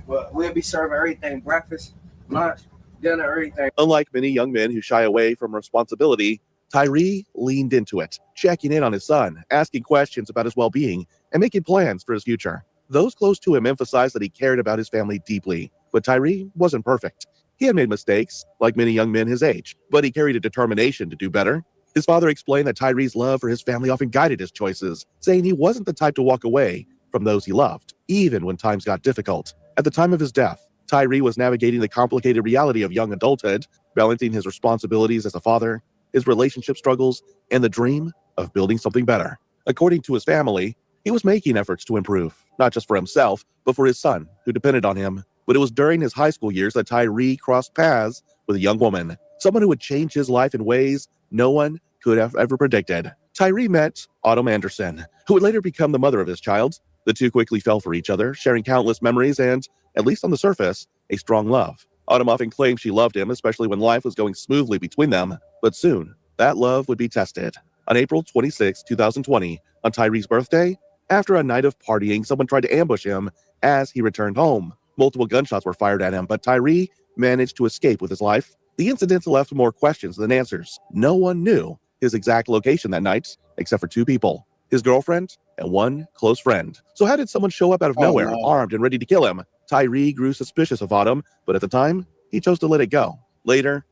But we'll be serving everything, breakfast, lunch, dinner, everything. Unlike many young men who shy away from responsibility, Tyree leaned into it, checking in on his son, asking questions about his well-being, and making plans for his future. Those close to him emphasized that he cared about his family deeply, but Tyree wasn't perfect. He had made mistakes, like many young men his age, but he carried a determination to do better. His father explained that Tyree's love for his family often guided his choices, saying he wasn't the type to walk away from those he loved, even when times got difficult. At the time of his death, Tyree was navigating the complicated reality of young adulthood, balancing his responsibilities as a father, his relationship struggles, and the dream of building something better. According to his family, he was making efforts to improve, not just for himself, but for his son, who depended on him. But it was during his high school years that Tyree crossed paths with a young woman, someone who would change his life in ways no one could have ever predicted. Tyree met Autumn Anderson, who would later become the mother of his child. The two quickly fell for each other, sharing countless memories and, at least on the surface, a strong love. Autumn often claimed she loved him, especially when life was going smoothly between them. But soon, that love would be tested. On April 26, 2020, on Tyree's birthday, after a night of partying, someone tried to ambush him as he returned home. Multiple gunshots were fired at him, but Tyree managed to escape with his life. The incident left more questions than answers. No one knew his exact location that night, except for two people. his girlfriend, and one close friend. So how did someone show up out of nowhere, armed and ready to kill him? Tyree grew suspicious of Autumn, but at the time, he chose to let it go. Later,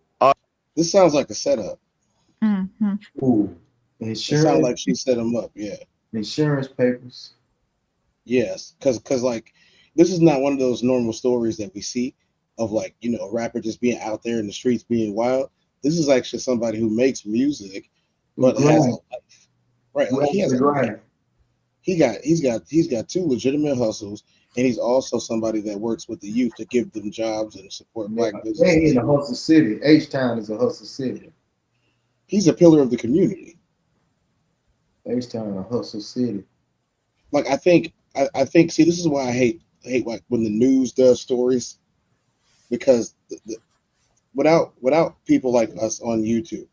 this sounds like a setup. Mm-hmm. Ooh, It sounds like she set him up. Yeah. Insurance papers. Yes, because like this is not one of those normal stories that we see of like, you know, a rapper just being out there in the streets being wild. This is actually somebody who makes music, but has a life. Right. Like he has a life. He's got two legitimate hustles, and he's also somebody that works with the youth to give them jobs and support black businesses. They in a hustle city. H-Town is a hustle city. He's a pillar of the community. H-Town a hustle city. Like I think see, this is why I hate like when the news does stories, because without people like us on YouTube,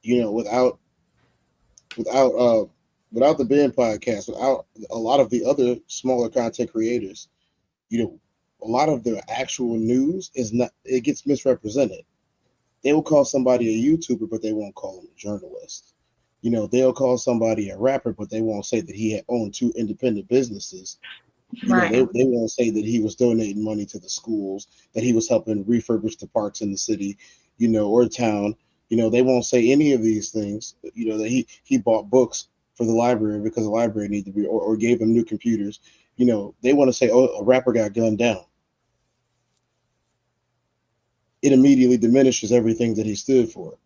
you know, without the Ben podcast, without a lot of the other smaller content creators, you know, a lot of the actual news it gets misrepresented. They will call somebody a YouTuber, but they won't call him a journalist. You know, they'll call somebody a rapper, but they won't say that he had owned 2 independent businesses. You know, they won't say that he was donating money to the schools, that he was helping refurbish the parks in the city, you know, or town. You know, they won't say any of these things. You know, that he bought books for the library because the library needed to be, or gave them new computers. You know, they want to say, oh, a rapper got gunned down. It immediately diminishes everything that he stood for.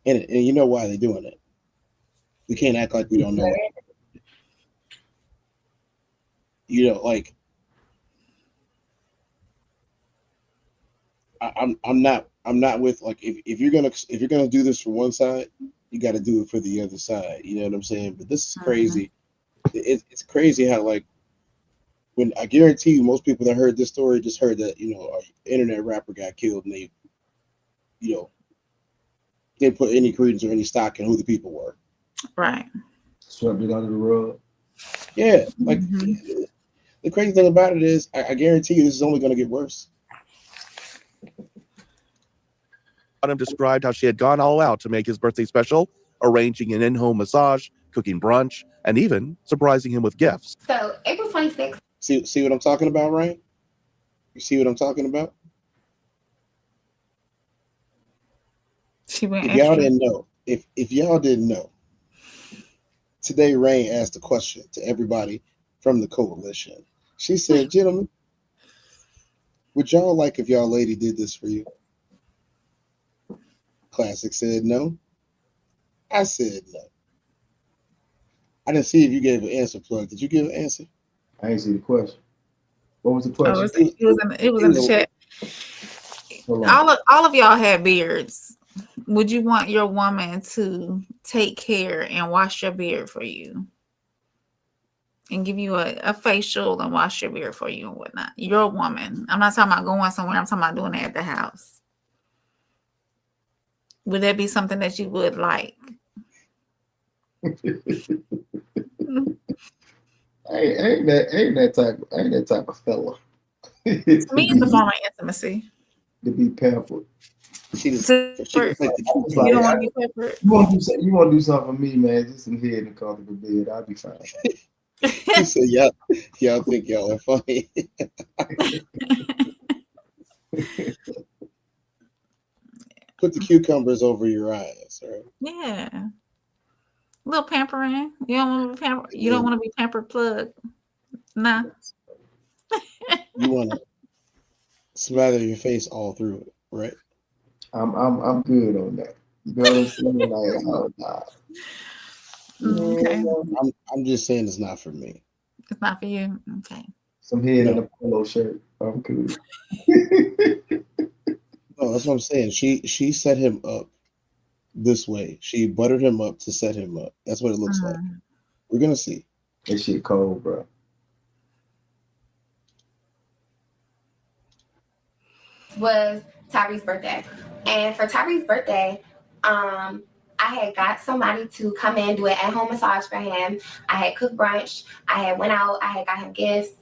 And you know why they're doing it. We can't act like we don't know it. You know, like I'm not with, like, if you're gonna do this for one side, you got to do it for the other side. You know what I'm saying? But this is crazy. It's crazy how, like, when I guarantee you most people that heard this story just heard that, you know, an internet rapper got killed, and they, you know, didn't put any credence or any stock in who the people were. Right. Swept it under the rug. Yeah, like the crazy thing about it is, I guarantee you this is only going to get worse. Autumn described how she had gone all out to make his birthday special, arranging an in-home massage, cooking brunch, and even surprising him with gifts. So April 26th. See what I'm talking about, Ryan? You see what I'm talking about? She went if y'all didn't know, if y'all didn't know, today Rain asked a question to everybody from the coalition. She said, gentlemen, would y'all like if y'all lady did this for you? Classic said no. I said no. I didn't see if you gave an answer, Plug. Did you give an answer? I didn't see the question. What was the question? It was in the chat. All of y'all had beards. Would you want your woman to take care and wash your beard for you? And give you a facial and wash your beard for you and whatnot. Your woman. I'm not talking about going somewhere. I'm talking about doing it at the house. Would that be something that you would like? ain't that type of fella. To me, it's a form of intimacy. To be pampered. You don't want to be pampered. You want to do something for me, man? Just some head in a comfortable bed. I'll be fine. He said, y'all think y'all are funny. Put the cucumbers over your eyes, right? Yeah. A little pampering. You don't want to be pampered, Plug. Nah. You want to smother your face all through it, right? I'm good on that. You know what I'm saying? Okay. I'm just saying it's not for me. It's not for you. Okay. Some head in a polo shirt. I'm cool. No, that's what I'm saying. She set him up this way. She buttered him up to set him up. That's what it looks like. We're gonna see. That shit cold, bro. Was Tyree's birthday. And for Tyree's birthday, I had got somebody to come in, do an at-home massage for him. I had cooked brunch. I had went out. I had got him gifts.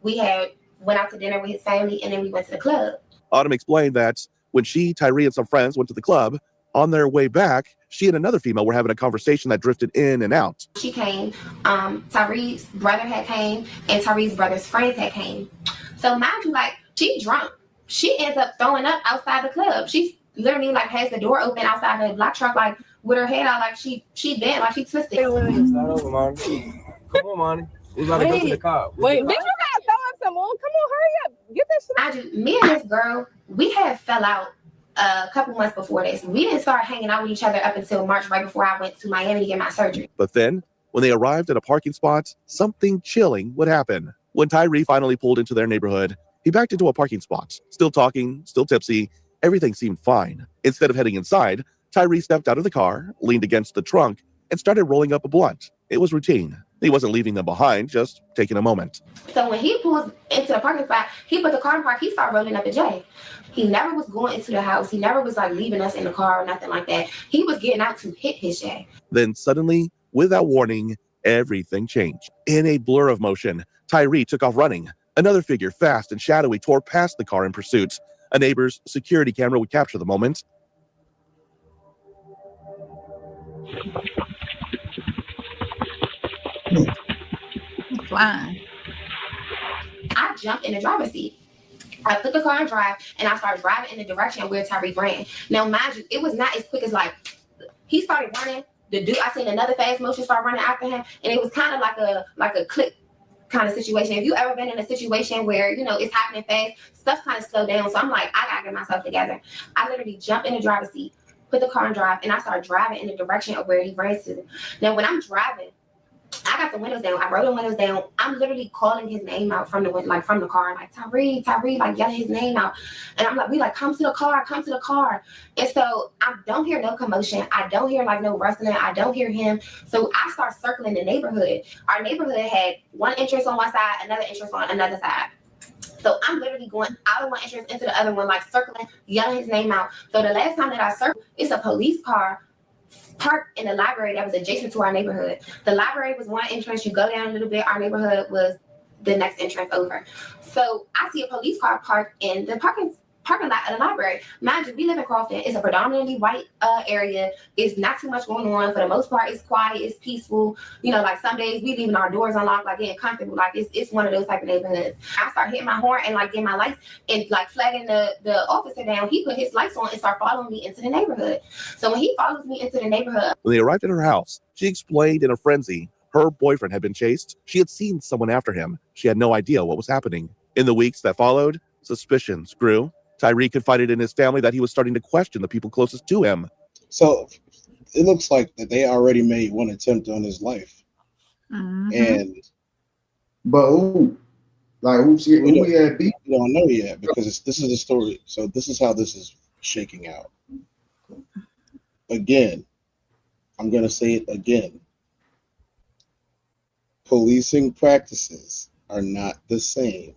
We had went out to dinner with his family, and then we went to the club. Autumn explained that when she, Tyree, and some friends went to the club, on their way back, she and another female were having a conversation that drifted in and out. She came, Tyree's brother had came, and Tyree's brother's friends had came. So mind you, like, she drunk. She ends up throwing up outside the club. She's literally like has the door open outside the black truck, like with her head out, like she bent, like she twisted. Start over, Monty. Come on, Monty. We about to go to the car. Wait, bitch, you gotta throw up some more. Come on, hurry up. Get that shit. Me and this girl, we had fell out a couple months before this. We didn't start hanging out with each other up until March, right before I went to Miami to get my surgery. But then, when they arrived at a parking spot, something chilling would happen. When Tyree finally pulled into their neighborhood, he backed into a parking spot. Still talking, still tipsy, everything seemed fine. Instead of heading inside, Tyree stepped out of the car, leaned against the trunk, and started rolling up a blunt. It was routine. He wasn't leaving them behind, just taking a moment. So when he pulls into the parking spot, he put the car in park, he started rolling up a J. He never was going into the house. He never was like leaving us in the car or nothing like that. He was getting out to hit his J. Then suddenly, without warning, everything changed. In a blur of motion, Tyree took off running. Another figure, fast and shadowy, tore past the car in pursuit. A neighbor's security camera would capture the moment. Flying. I jumped in the driver's seat. I put the car in drive and I started driving in the direction where Tyree ran. Now, mind you, it was not as quick as like he started running. The dude, I seen another fast motion start running after him, and it was kind of like a click kind of situation. If you ever been in a situation where it's happening fast, stuff kind of slow down. So I'm like, I gotta get myself together. I literally jumped in the driver's seat, put the car in drive, and I started driving in the direction of where he ran to. Now, when I'm driving, I got the windows down. I rolled the windows down. I'm literally calling his name out from the car, like Tyree, like yelling his name out. And I'm like, we like, come to the car. And so I don't hear no commotion. I don't hear like no rustling. I don't hear him. So I start circling the neighborhood. Our neighborhood had one entrance on one side, another entrance on another side. So I'm literally going out of one entrance into the other one, like circling, yelling his name out. So the last time that I circled, it's a police car parked in the library that was adjacent to our neighborhood. The library was one entrance. You go down a little bit. Our neighborhood was the next entrance over. So I see a police car parked in the parking lot of the library. Mind you, we live in Crofton. It's a predominantly white area. It's not too much going on. For the most part, it's quiet. It's peaceful. Like some days we leaving our doors unlocked, like getting comfortable. Like it's one of those type of neighborhoods. I start hitting my horn and like getting my lights and like flagging the officer down. He put his lights on and start following me into the neighborhood. So when he follows me into the neighborhood. When they arrived at her house, she explained in a frenzy her boyfriend had been chased. She had seen someone after him. She had no idea what was happening. In the weeks that followed, suspicions grew. Tyree confided in his family that he was starting to question the people closest to him. So it looks like that they already made one attempt on his life. Mm-hmm. But who we had beat? We don't know yet because this is the story. So this is how this is shaking out. Again, I'm going to say it again. Policing practices are not the same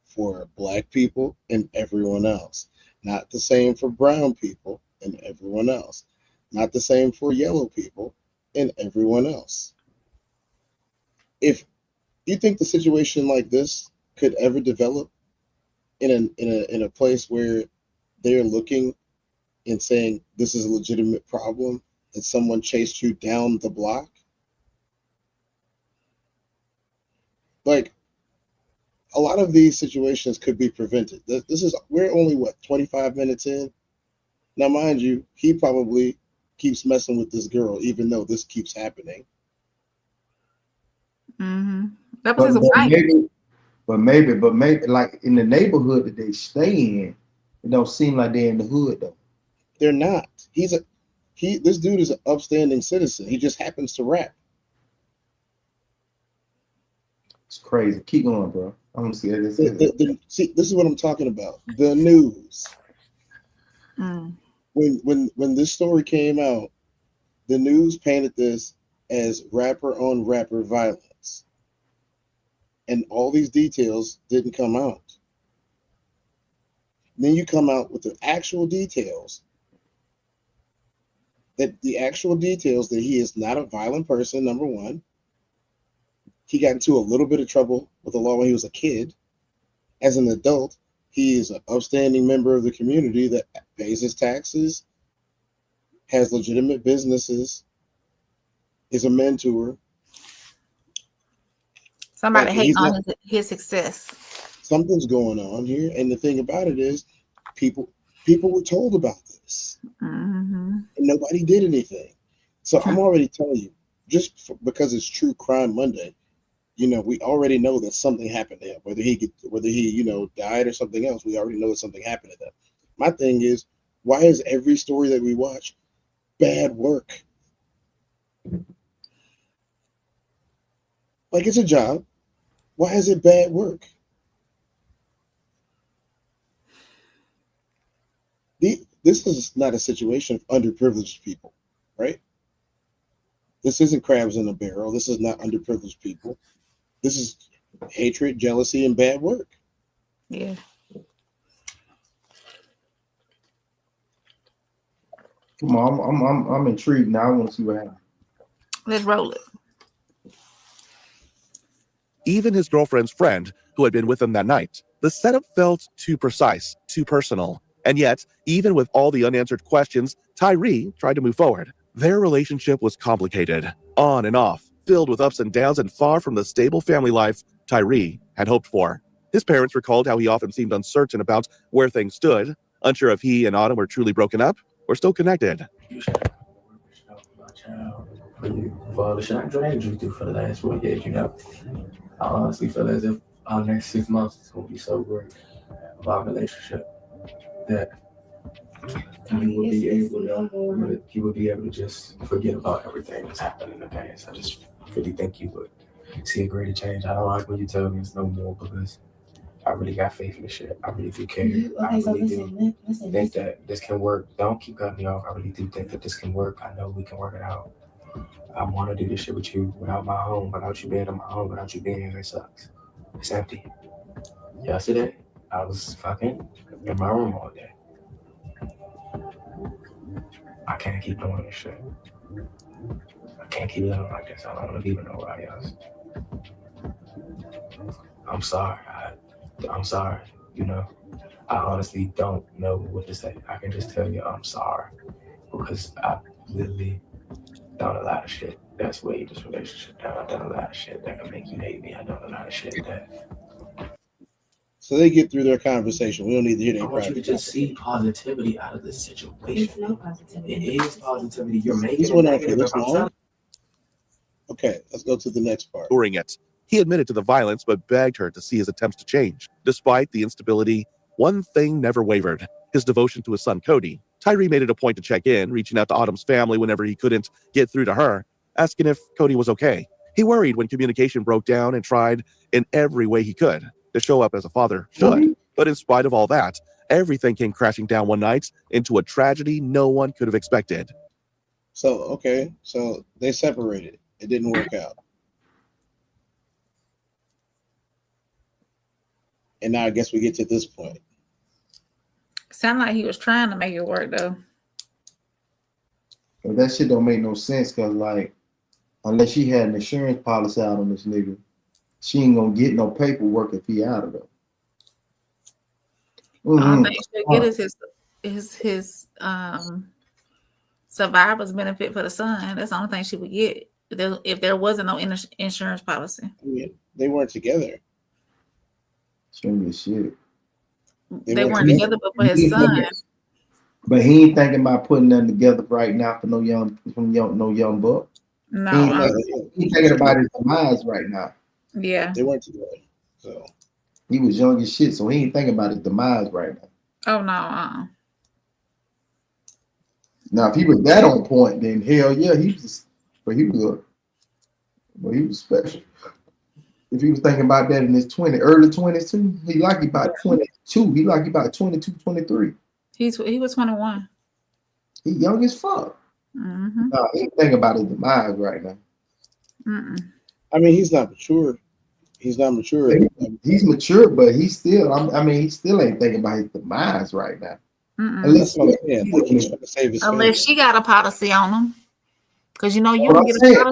for Black people and everyone else. Not the same for brown people and everyone else. Not the same for yellow people and everyone else. If you think the situation like this could ever develop in a place where they're looking and saying this is a legitimate problem and someone chased you down the block, like, a lot of these situations could be prevented. We're only 25 minutes in. Now, mind you, he probably keeps messing with this girl, even though this keeps happening. Mm-hmm. That was his wife. But maybe, like in the neighborhood that they stay in, it don't seem like they're in the hood though. They're not. This dude is an upstanding citizen. He just happens to rap. It's crazy. Keep going, bro. I want to see this. See, this is what I'm talking about. The news. When this story came out, the news painted this as rapper on rapper violence, and all these details didn't come out. Then you come out with the actual details. That he is not a violent person. Number one. He got into a little bit of trouble with the law when he was a kid. As an adult, he is an upstanding member of the community that pays his taxes, has legitimate businesses, is a mentor. Somebody Like, hating he's on not, his success. something's going on here. And the thing about it is, people were told about this, Mm-hmm. and nobody did anything. So I'm already telling you, because it's True Crime Monday, we already know that something happened to him. Whether he died or something else, we already know that something happened to them. My thing is, why is every story that we watch bad work? Like, it's a job. Why is it bad work? This is not a situation of underprivileged people, right? This isn't crabs in a barrel. This is not underprivileged people. This is hatred, jealousy, and bad work. Yeah. Come on, I'm intrigued now. I want to see what happens. Let's roll it. Even his girlfriend's friend, who had been with him that night, the setup felt too precise, too personal. And yet, even with all the unanswered questions, Tyree tried to move forward. Their relationship was complicated, on and off, filled with ups and downs, and far from the stable family life Tyree had hoped for. His parents recalled how he often seemed uncertain about where things stood, unsure if he and Autumn were truly broken up or still connected. For all the shit I dragged you through for the last 4 years, I honestly feel as if our next 6 months is going to be so great of our relationship that you would be able to just forget about everything that's happened in the past. I just really think you would see a greater change. I don't like when you tell me it's no more, because I really got faith in this shit. I really do care. I really do think that this can work. Don't keep cutting me off. I really do think that this can work. I know we can work it out. I want to do this shit with you without my home, without you being in my home, without you being here. It sucks. It's empty. Yesterday, I was fucking in my room all day. I can't keep doing this shit. I can't keep living like this. I don't want to be with nobody else. I'm sorry. I'm sorry. I honestly don't know what to say. I can just tell you I'm sorry, because I literally done a lot of shit that's weighed this relationship down. I've done a lot of shit that can make you hate me. I've done a lot of shit that. So they get through their conversation. We don't need to hear I want you to just see positivity out of this situation. There's no positivity. It is positivity. You're making it negative. Okay, let's go to the next part. During it, he admitted to the violence, but begged her to see his attempts to change. Despite the instability, one thing never wavered: his devotion to his son, Cody. Tyree made it a point to check in, reaching out to Autumn's family whenever he couldn't get through to her, asking if Cody was okay. He worried when communication broke down and tried in every way he could to show up as a father should. But in spite of all that, everything came crashing down one night into a tragedy no one could have expected. So they separated. It didn't work out. And now I guess we get to this point. Sound like he was trying to make it work, though. But that shit don't make no sense, because, like, unless she had an insurance policy out on this nigga, she ain't gonna get no paperwork if he out of there. The only thing she'll get is his survivor's benefit for the son. That's the only thing she would get if there wasn't no insurance policy. I mean, they weren't together. Shit. They weren't together, but for his son. But he ain't thinking about putting them together right now for no young buck. No, he's thinking about his demise right now. Yeah, they weren't together. So he was young as shit, so he ain't thinking about his demise right now. Oh no. Now, if he was that on point, then hell yeah, he was special. If he was thinking about that in his early 20s too, he like about 22. He like about 22, 23. He was 21. He young as fuck. Mm-hmm. No, he ain't thinking about his demise right now. Mm-mm. I mean, he's not mature. He's not mature. He's mature, but he still. he still ain't thinking about his demise right now. Unless he's trying to save his family. Unless she got a policy on him, because you can get a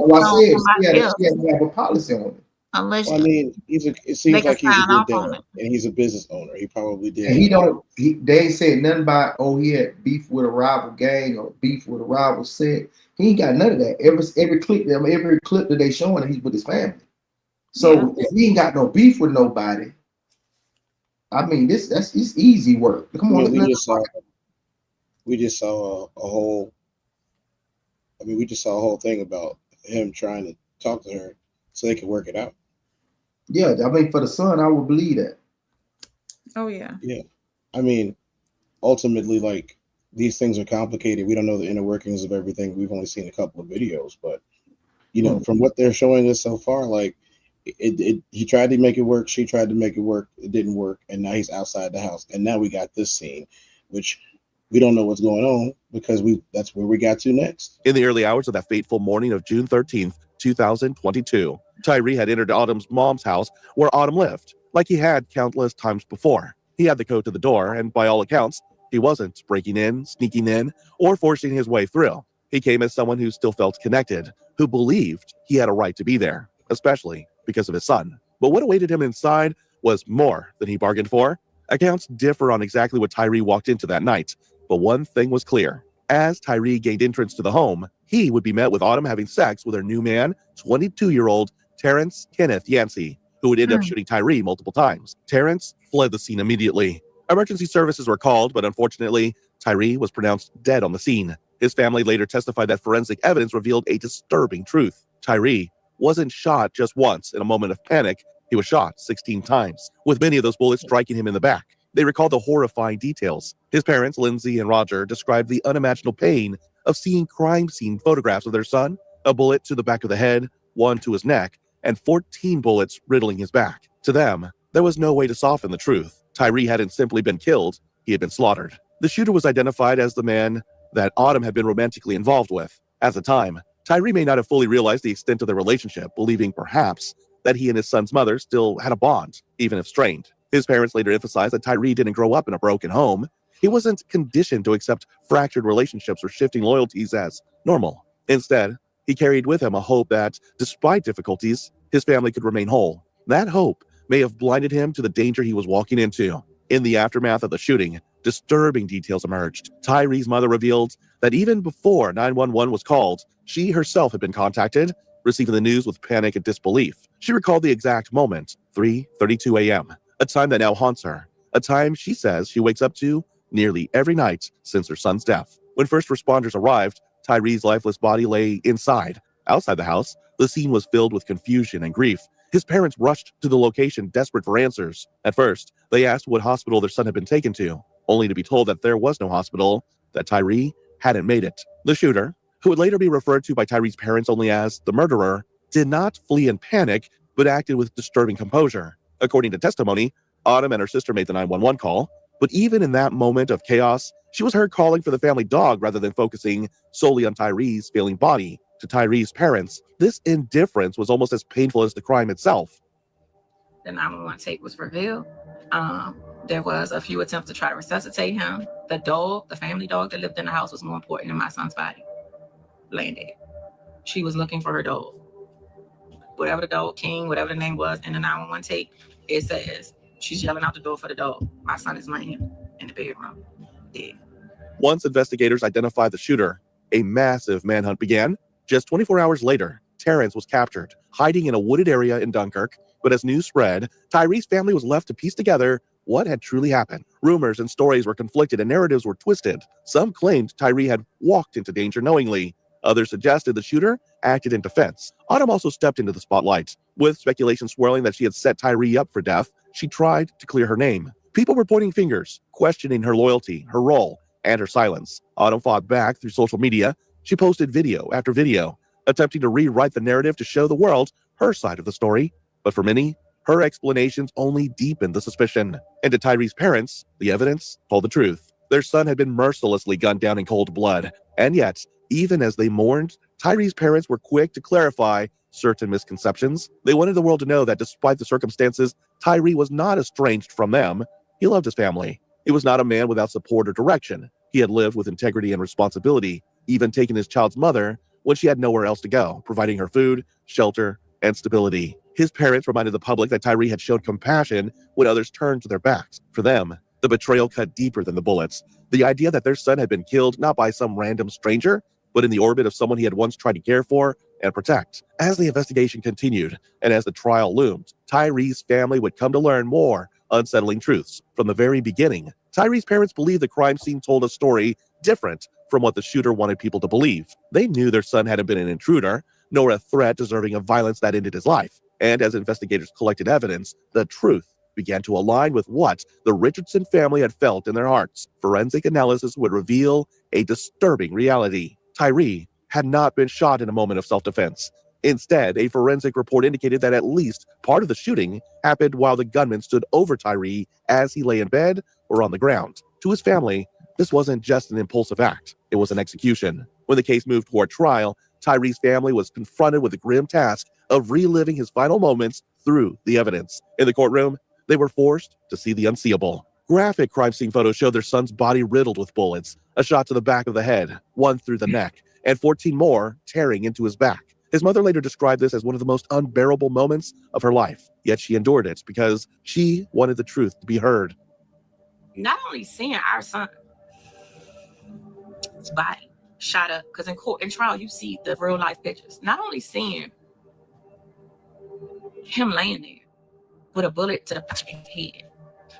policy on somebody else. She had to have a policy on him. Unless Well, I mean, it they seems can like he's a sign good off on dad, it. and he's a business owner. He probably did. And they ain't said nothing about, oh, he had beef with a rival gang or beef with a rival set. He ain't got none of that. Every clip that they showing, he's with his family. So if he ain't got no beef with nobody, I mean, it's easy work. Come on, we just saw a whole. I mean, we just saw a whole thing about him trying to talk to her so they could work it out. Yeah, I mean, for the son, I would believe that. Oh yeah. Yeah, I mean, ultimately, like, these things are complicated. We don't know the inner workings of everything. We've only seen a couple of videos, but from what they're showing us so far, like, he tried to make it work. She tried to make it work. It didn't work, and now he's outside the house. And now we got this scene, which we don't know what's going on because that's where we got to next. In the early hours of that fateful morning of June 13th, 2022, Tyree had entered Autumn's mom's house where Autumn lived, like he had countless times before. He had the code to the door, and by all accounts, he wasn't breaking in, sneaking in, or forcing his way through. He came as someone who still felt connected, who believed he had a right to be there, especially because of his son. But what awaited him inside was more than he bargained for. Accounts differ on exactly what Tyree walked into that night, but one thing was clear. As Tyree gained entrance to the home, he would be met with Autumn having sex with her new man, 22-year-old Terrence Kenneth Yancey, who would end up shooting Tyree multiple times. Terrence fled the scene immediately. Emergency services were called, but unfortunately, Tyree was pronounced dead on the scene. His family later testified that forensic evidence revealed a disturbing truth. Tyree wasn't shot just once in a moment of panic. He was shot 16 times, with many of those bullets striking him in the back. They recalled the horrifying details. His parents, Lindsay and Roger, described the unimaginable pain of seeing crime scene photographs of their son, a bullet to the back of the head, one to his neck, and 14 bullets riddling his back. To them, there was no way to soften the truth. Tyree hadn't simply been killed, he had been slaughtered. The shooter was identified as the man that Autumn had been romantically involved with. At the time, Tyree may not have fully realized the extent of their relationship, believing perhaps that he and his son's mother still had a bond, even if strained. His parents later emphasized that Tyree didn't grow up in a broken home. He wasn't conditioned to accept fractured relationships or shifting loyalties as normal. Instead, he carried with him a hope that, despite difficulties, his family could remain whole. That hope may have blinded him to the danger he was walking into. In the aftermath of the shooting, disturbing details emerged. Tyree's mother revealed that even before 911 was called, she herself had been contacted, receiving the news with panic and disbelief. She recalled the exact moment, 3:32 a.m., a time that now haunts her, a time she says she wakes up to nearly every night since her son's death. When first responders arrived, Tyree's lifeless body lay inside. Outside the house, the scene was filled with confusion and grief. His parents rushed to the location, desperate for answers. At first, they asked what hospital their son had been taken to, only to be told that there was no hospital, that Tyree hadn't made it. The shooter, who would later be referred to by Tyree's parents only as the murderer, did not flee in panic, but acted with disturbing composure. According to testimony, Autumn and her sister made the 911 call, but even in that moment of chaos, she was heard calling for the family dog rather than focusing solely on Tyree's failing body. To Tyree's parents, this indifference was almost as painful as the crime itself. The 911 tape was revealed. There was a few attempts to try to resuscitate him. The dog, the family dog that lived in the house, was more important than my son's body. Laying dead. She was looking for her dog. Whatever the dog, King, whatever the name was in the 911 tape, it says she's yelling out the door for the dog. My son is laying in the bedroom, dead. Once investigators identified the shooter, a massive manhunt began. Just 24 hours later, Terrence was captured, hiding in a wooded area in Dunkirk. But as news spread, Tyree's family was left to piece together what had truly happened. Rumors and stories were conflicted and narratives were twisted. Some claimed Tyree had walked into danger knowingly. Others suggested the shooter acted in defense. Autumn also stepped into the spotlight. With speculation swirling that she had set Tyree up for death, she tried to clear her name. People were pointing fingers, questioning her loyalty, her role, and her silence. Autumn fought back through social media. She posted video after video, attempting to rewrite the narrative to show the world her side of the story. But for many, her explanations only deepened the suspicion. And to Tyree's parents, the evidence told the truth. Their son had been mercilessly gunned down in cold blood. And yet, even as they mourned, Tyree's parents were quick to clarify certain misconceptions. They wanted the world to know that despite the circumstances, Tyree was not estranged from them. He loved his family. He was not a man without support or direction. He had lived with integrity and responsibility, even taking his child's mother when she had nowhere else to go, providing her food, shelter, and stability. His parents reminded the public that Tyree had shown compassion when others turned to their backs. For them, the betrayal cut deeper than the bullets. The idea that their son had been killed not by some random stranger, but in the orbit of someone he had once tried to care for and protect. As the investigation continued, and as the trial loomed, Tyree's family would come to learn more unsettling truths. From the very beginning, Tyree's parents believed the crime scene told a story different from what the shooter wanted people to believe. They knew their son hadn't been an intruder, nor a threat deserving of violence that ended his life. And as investigators collected evidence, the truth began to align with what the Richardson family had felt in their hearts. Forensic analysis would reveal a disturbing reality. Tyree had not been shot in a moment of self-defense. Instead, a forensic report indicated that at least part of the shooting happened while the gunman stood over Tyree as he lay in bed or on the ground. To his family, this wasn't just an impulsive act, it was an execution. When the case moved toward trial, Tyree's family was confronted with the grim task of reliving his final moments through the evidence. In the courtroom, they were forced to see the unseeable. Graphic crime scene photos showed their son's body riddled with bullets, a shot to the back of the head, one through the neck, and 14 more tearing into his back. His mother later described this as one of the most unbearable moments of her life, yet she endured it because she wanted the truth to be heard. Not only seeing our son's body shot up, because in trial you see the real life pictures. Not only seeing him laying there with a bullet to the back of his head,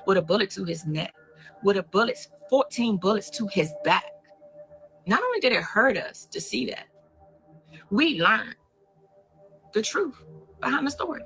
with a bullet to his neck, with 14 bullets to his back. Not only did it hurt us to see that, we learned the truth behind the story.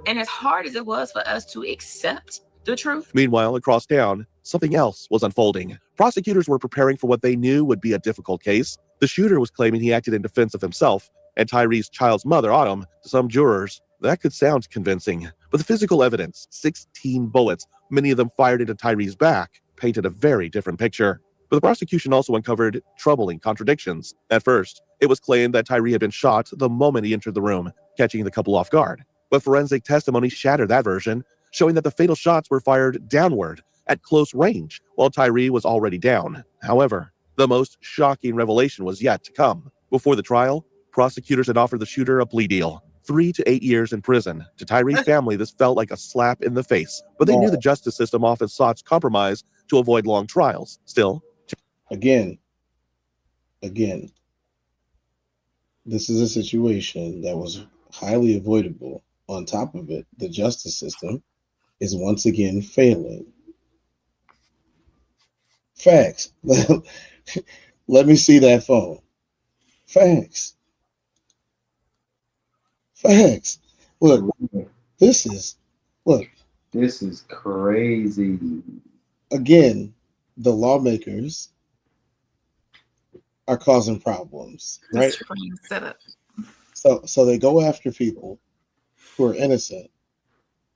And as hard as it was for us to accept the truth. Meanwhile, across town, something else was unfolding. Prosecutors were preparing for what they knew would be a difficult case. The shooter was claiming he acted in defense of himself and Tyree's child's mother, Autumn. To some jurors, that could sound convincing. But the physical evidence, 16 bullets, many of them fired into Tyree's back, painted a very different picture. But the prosecution also uncovered troubling contradictions. At first, it was claimed that Tyree had been shot the moment he entered the room, catching the couple off guard. But forensic testimony shattered that version, showing that the fatal shots were fired downward at close range, while Tyree was already down. However, the most shocking revelation was yet to come. Before the trial, prosecutors had offered the shooter a plea deal, 3 to 8 years in prison. To Tyree's family, this felt like a slap in the face, but they knew the justice system often sought compromise to avoid long trials. Still, Again, this is a situation that was highly avoidable. On top of it, the justice system is once again failing. Facts. Let me see that phone. Facts. Look, this is crazy. Again, the lawmakers are causing problems, right? So they go after people who are innocent,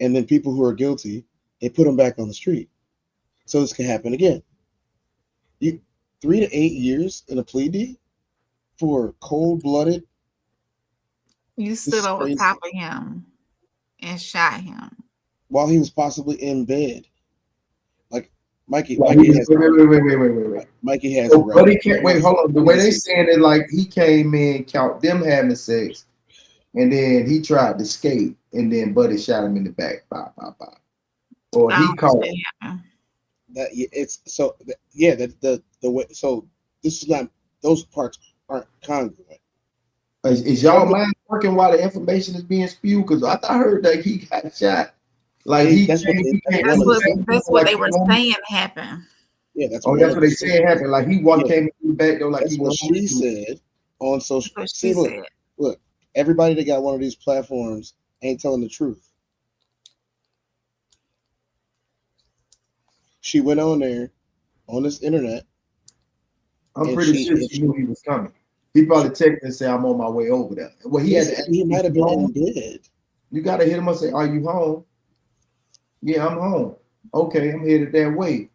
and then people who are guilty, they put them back on the street. So this can happen again. 3 to 8 years in a plea deal for cold-blooded. You stood over top of him and shot him while he was possibly in bed. Like Mikey wait. Mikey has. But he can't wait. Hold on. The way they saying it, like he came in, count them having sex, and then he tried to skate, and then Buddy shot him in the back. Or he called. That it's so yeah. The way so this is not, those parts aren't congruent. Is y'all mind working while the information is being spewed? Because I heard that he got shot. Like that's what they were saying happened. Yeah, that's what they saying happened. Like he came in the back door. Like that's what she said on social. See, look, everybody that got one of these platforms ain't telling the truth. She went on there on this internet. I'm pretty sure she knew he was coming. He probably texted and said, "I'm on my way over there." Well, he might have been in bed. You gotta hit him and say, "Are you home?" Yeah, I'm home. Okay, I'm headed that way.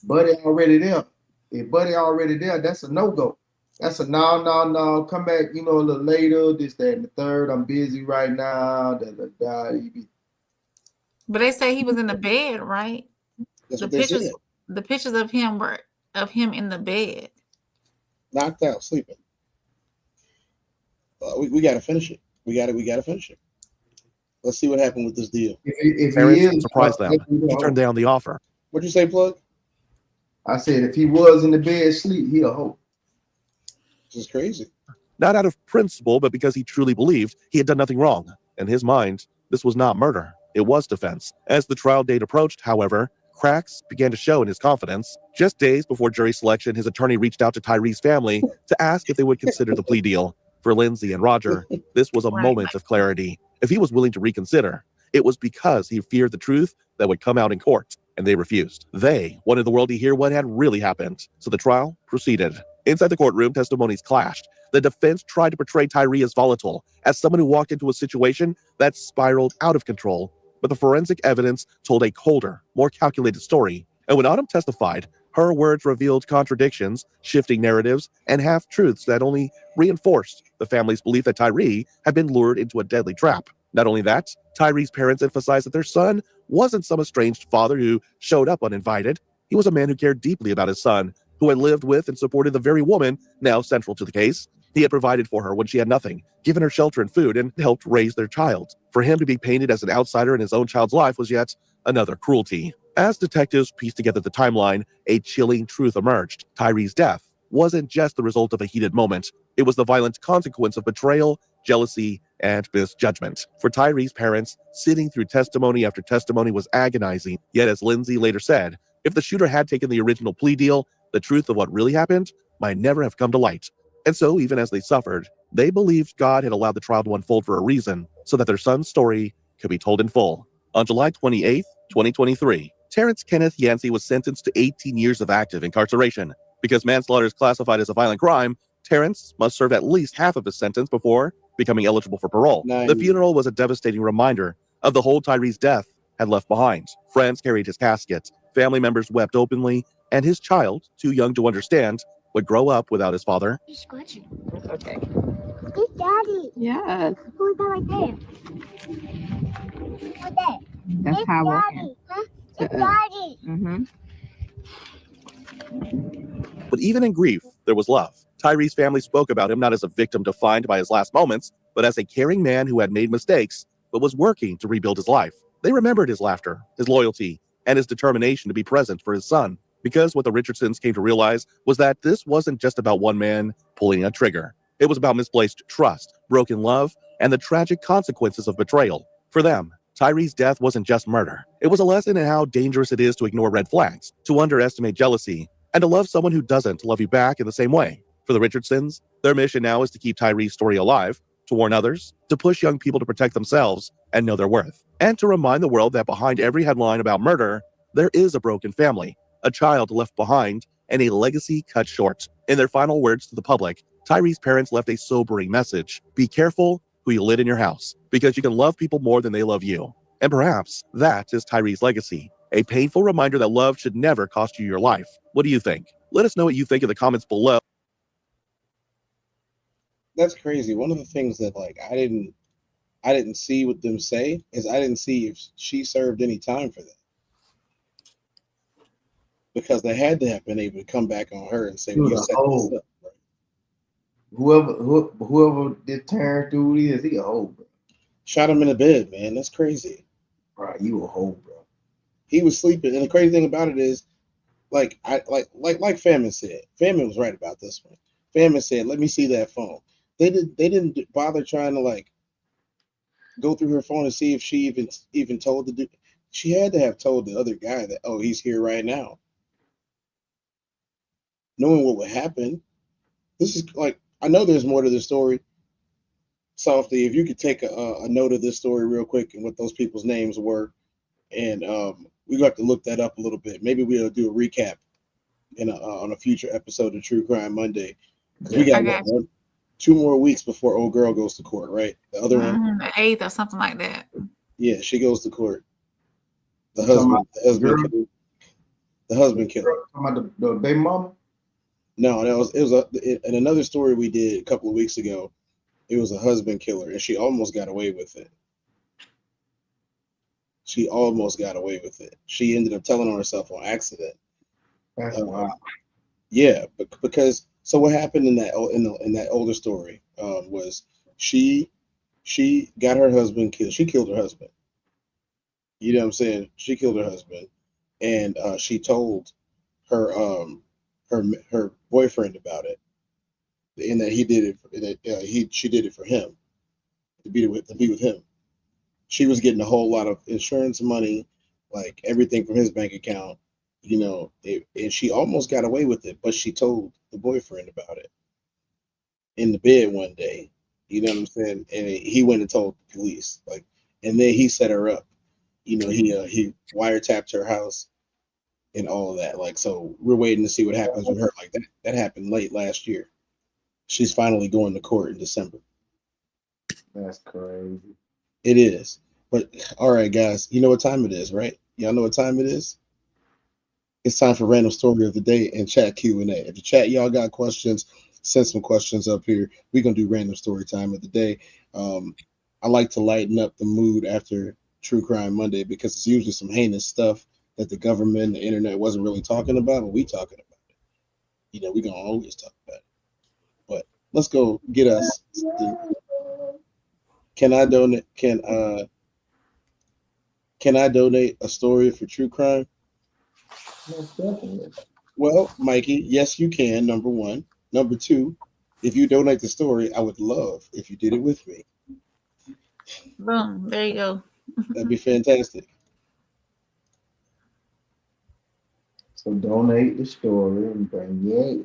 Buddy already there. If Buddy already there, that's a no-go. That's a no. Come back, a little later. This, that, and the third. I'm busy right now. But they say he was in the bed, right? That's what they said. The pictures of him were of him in the bed, knocked out, sleeping. We got to finish it. We got to finish it. Let's see what happened with this deal. If he Parents is, surprised them. He turned down the offer. What'd you say, Plug? I said if he was in the bed sleep, he'll hope. This is crazy. Not out of principle, but because he truly believed he had done nothing wrong. In his mind, this was not murder. It was defense. As the trial date approached, however, cracks began to show in his confidence. Just days before jury selection, his attorney reached out to Tyree's family to ask if they would consider the plea deal. For Lindsay and Roger, this was a moment of clarity. If he was willing to reconsider, it was because he feared the truth that would come out in court, and they refused. They wanted the world to hear what had really happened. So the trial proceeded. Inside the courtroom, testimonies clashed. The defense tried to portray Tyree as volatile, as someone who walked into a situation that spiraled out of control. But the forensic evidence told a colder, more calculated story. And when Autumn testified, her words revealed contradictions, shifting narratives, and half-truths that only reinforced the family's belief that Tyree had been lured into a deadly trap. Not only that, Tyree's parents emphasized that their son wasn't some estranged father who showed up uninvited. He was a man who cared deeply about his son, who had lived with and supported the very woman now central to the case. He had provided for her when she had nothing, given her shelter and food, and helped raise their child. For him to be painted as an outsider in his own child's life was yet another cruelty. As detectives pieced together the timeline, a chilling truth emerged. Tyree's death wasn't just the result of a heated moment. It was the violent consequence of betrayal, jealousy, and misjudgment. For Tyree's parents, sitting through testimony after testimony was agonizing. Yet, as Lindsay later said, if the shooter had taken the original plea deal, the truth of what really happened might never have come to light. And so, even as they suffered, they believed God had allowed the trial to unfold for a reason, so that their son's story could be told in full. On July 28, 2023, Terrence Kenneth Yancey was sentenced to 18 years of active incarceration. Because manslaughter is classified as a violent crime, Terrence must serve at least half of his sentence before becoming eligible for parole. The funeral was a devastating reminder of the hole Tyree's death had left behind. Friends carried his casket, family members wept openly, and his child, too young to understand, would grow up without his father. Scratching. Okay. It's Daddy. Yes. Who's that right there? Who's that? That's it's how Daddy. Huh? It's Daddy. Mm-hmm. But even in grief, there was love. Tyree's family spoke about him not as a victim defined by his last moments, but as a caring man who had made mistakes, but was working to rebuild his life. They remembered his laughter, his loyalty, and his determination to be present for his son. Because what the Richardsons came to realize was that this wasn't just about one man pulling a trigger. It was about misplaced trust, broken love, and the tragic consequences of betrayal. For them, Tyree's death wasn't just murder. It was a lesson in how dangerous it is to ignore red flags, to underestimate jealousy, and to love someone who doesn't love you back in the same way. For the Richardsons, their mission now is to keep Tyree's story alive, to warn others, to push young people to protect themselves and know their worth, and to remind the world that behind every headline about murder, there is a broken family, a child left behind, and a legacy cut short. In their final words to the public, Tyree's parents left a sobering message. Be careful who you let in your house, because you can love people more than they love you. And perhaps that is Tyree's legacy, a painful reminder that love should never cost you your life. What do you think? Let us know what you think in the comments below. That's crazy. One of the things that I didn't see what them say is I didn't see if she served any time for that. Because they had to have been able to come back on her and say, well, you set this up. Right? Whoever did Terrence dude is, he a hoe, bro. Shot him in the bed, man. That's crazy. Bro, you a hoe, bro. He was sleeping, and the crazy thing about it is, like Famine said, Famine was right about this one. Famine said, "Let me see that phone." They didn't bother trying to go through her phone and see if she even told the dude. She had to have told the other guy that, oh, he's here right now. Knowing what would happen, this is I know there's more to the story. Softy, if you could take a note of this story real quick and what those people's names were, and we got to look that up a little bit. Maybe we'll do a recap on a future episode of True Crime Monday, because we got 2 more weeks before old girl goes to court, right? The other one, the 8th or something like that. Yeah, she goes to court. The husband killer. Talking about the baby mama? No, it was in another story we did a couple of weeks ago. It was a husband killer, and she almost got away with it. She ended up telling on herself on accident. That's wild. Yeah, because so what happened in that older story was she She got her husband killed. She killed her husband. You know what I'm saying? She killed her husband, and she told her her boyfriend about it, and that he did it. That she did it for him to be with him. She was getting a whole lot of insurance money, like everything from his bank account. And she almost got away with it, but she told the boyfriend about it in the bed one day. You know what I'm saying? And he went and told the police, like, and then he set her up. He wiretapped her house and all of that. Like, so we're waiting to see what happens with her. Like that happened late last year. She's finally going to court in December. That's crazy. It is. But all right, guys, you know what time it is, right? Y'all know what time it is? It's time for random story of the day and chat Q&A. If the chat y'all got questions, send some questions up here. We're gonna do random story time of the day. I like to lighten up the mood after True Crime Monday because it's usually some heinous stuff that the government and the internet wasn't really talking about, but we talking about it. We're gonna always talk about it. But let's go get us. Can I donate? Can I donate a story for true crime? Most definitely. Well, Mikey, yes, you can. Number one. Number two, if you donate the story, I would love if you did it with me. Boom. There you go. That'd be fantastic. So donate the story and bring it.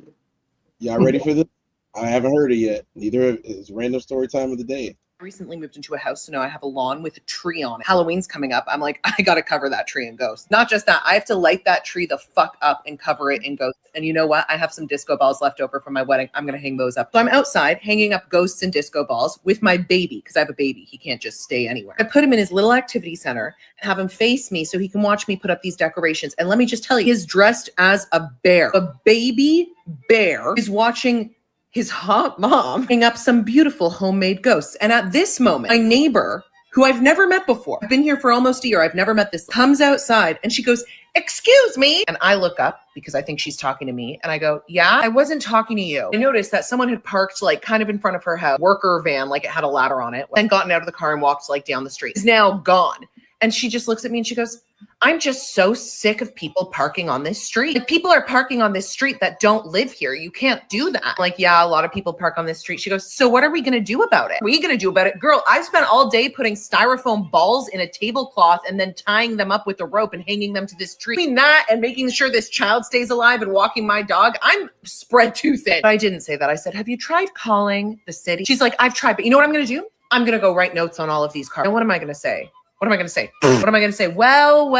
Y'all ready for this? I haven't heard it yet. Neither is random story time of the day. Recently moved into a house, so now I have a lawn with a tree on it. Halloween's coming up. I'm like, I gotta cover that tree in ghosts. Not just that, I have to light that tree the fuck up and cover it in ghosts. And you know what? I have some disco balls left over from my wedding. I'm gonna hang those up. So I'm outside hanging up ghosts and disco balls with my baby, because I have a baby. He can't just stay anywhere. I put him in his little activity center and have him face me so he can watch me put up these decorations. And let me just tell you, he's dressed as a bear. A baby bear is watching his hot mom hang up some beautiful homemade ghosts. And at this moment, my neighbor, who I've never met before, I've been here for almost a year, I've never met this, comes outside and she goes, "Excuse me." And I look up because I think she's talking to me. And I go, "Yeah, I wasn't talking to you." I noticed that someone had parked like kind of in front of her house, worker van, like it had a ladder on it, and gotten out of the car and walked like down the street. It's now gone. And she just looks at me and she goes, "I'm just so sick of people parking on this street. Like, people are parking on this street that don't live here. You can't do that." I'm like, "Yeah, a lot of people park on this street." She goes, "So what are we going to do about it? What are we going to do about it?" Girl, I've spent all day putting styrofoam balls in a tablecloth and then tying them up with a rope and hanging them to this tree. Between that and making sure this child stays alive and walking my dog, I'm spread too thin. But I didn't say that. I said, "Have you tried calling the city?" She's like, "I've tried, but you know what I'm going to do? I'm going to go write notes on all of these cars." And what am I going to say? What am I going to say? What am I going to say? Well,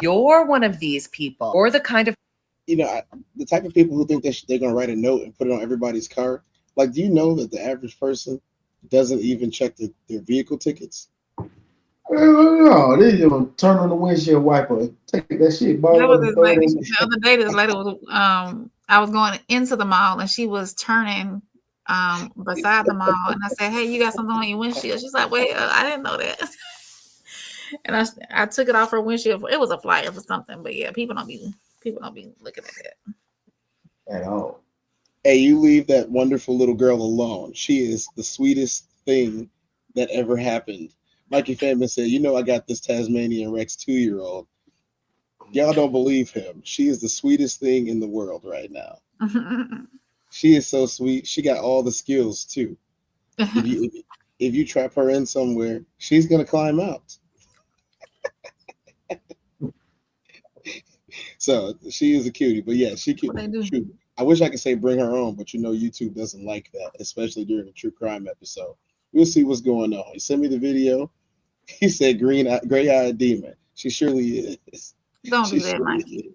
you're one of these people. Or the kind of... The type of people who think that they're going to write a note and put it on everybody's car. Like, do you know that the average person doesn't even check their vehicle tickets? No, they just turn on the windshield wiper. Take that shit, ball. The other day, this lady was, I was going into the mall and she was turning beside the mall. And I said, "Hey, you got something on your windshield?" She's like, "Well, I didn't know that." And I took it off her windshield. It was a flyer for something, but yeah, people don't be looking at that at all. Hey, you leave that wonderful little girl alone. She is the sweetest thing that ever happened. Mikey Fanman said, "I got this Tasmanian Rex 2-year-old. Y'all don't believe him. She is the sweetest thing in the world right now. She is so sweet. She got all the skills too. If you trap her in somewhere, she's gonna climb out." So she is a cutie, but yeah, she can. I wish I could say bring her on, but YouTube doesn't like that, especially during a true crime episode. We'll see what's going on. He sent me the video. He said gray-eyed demon. She surely is. Don't do that, Mikey.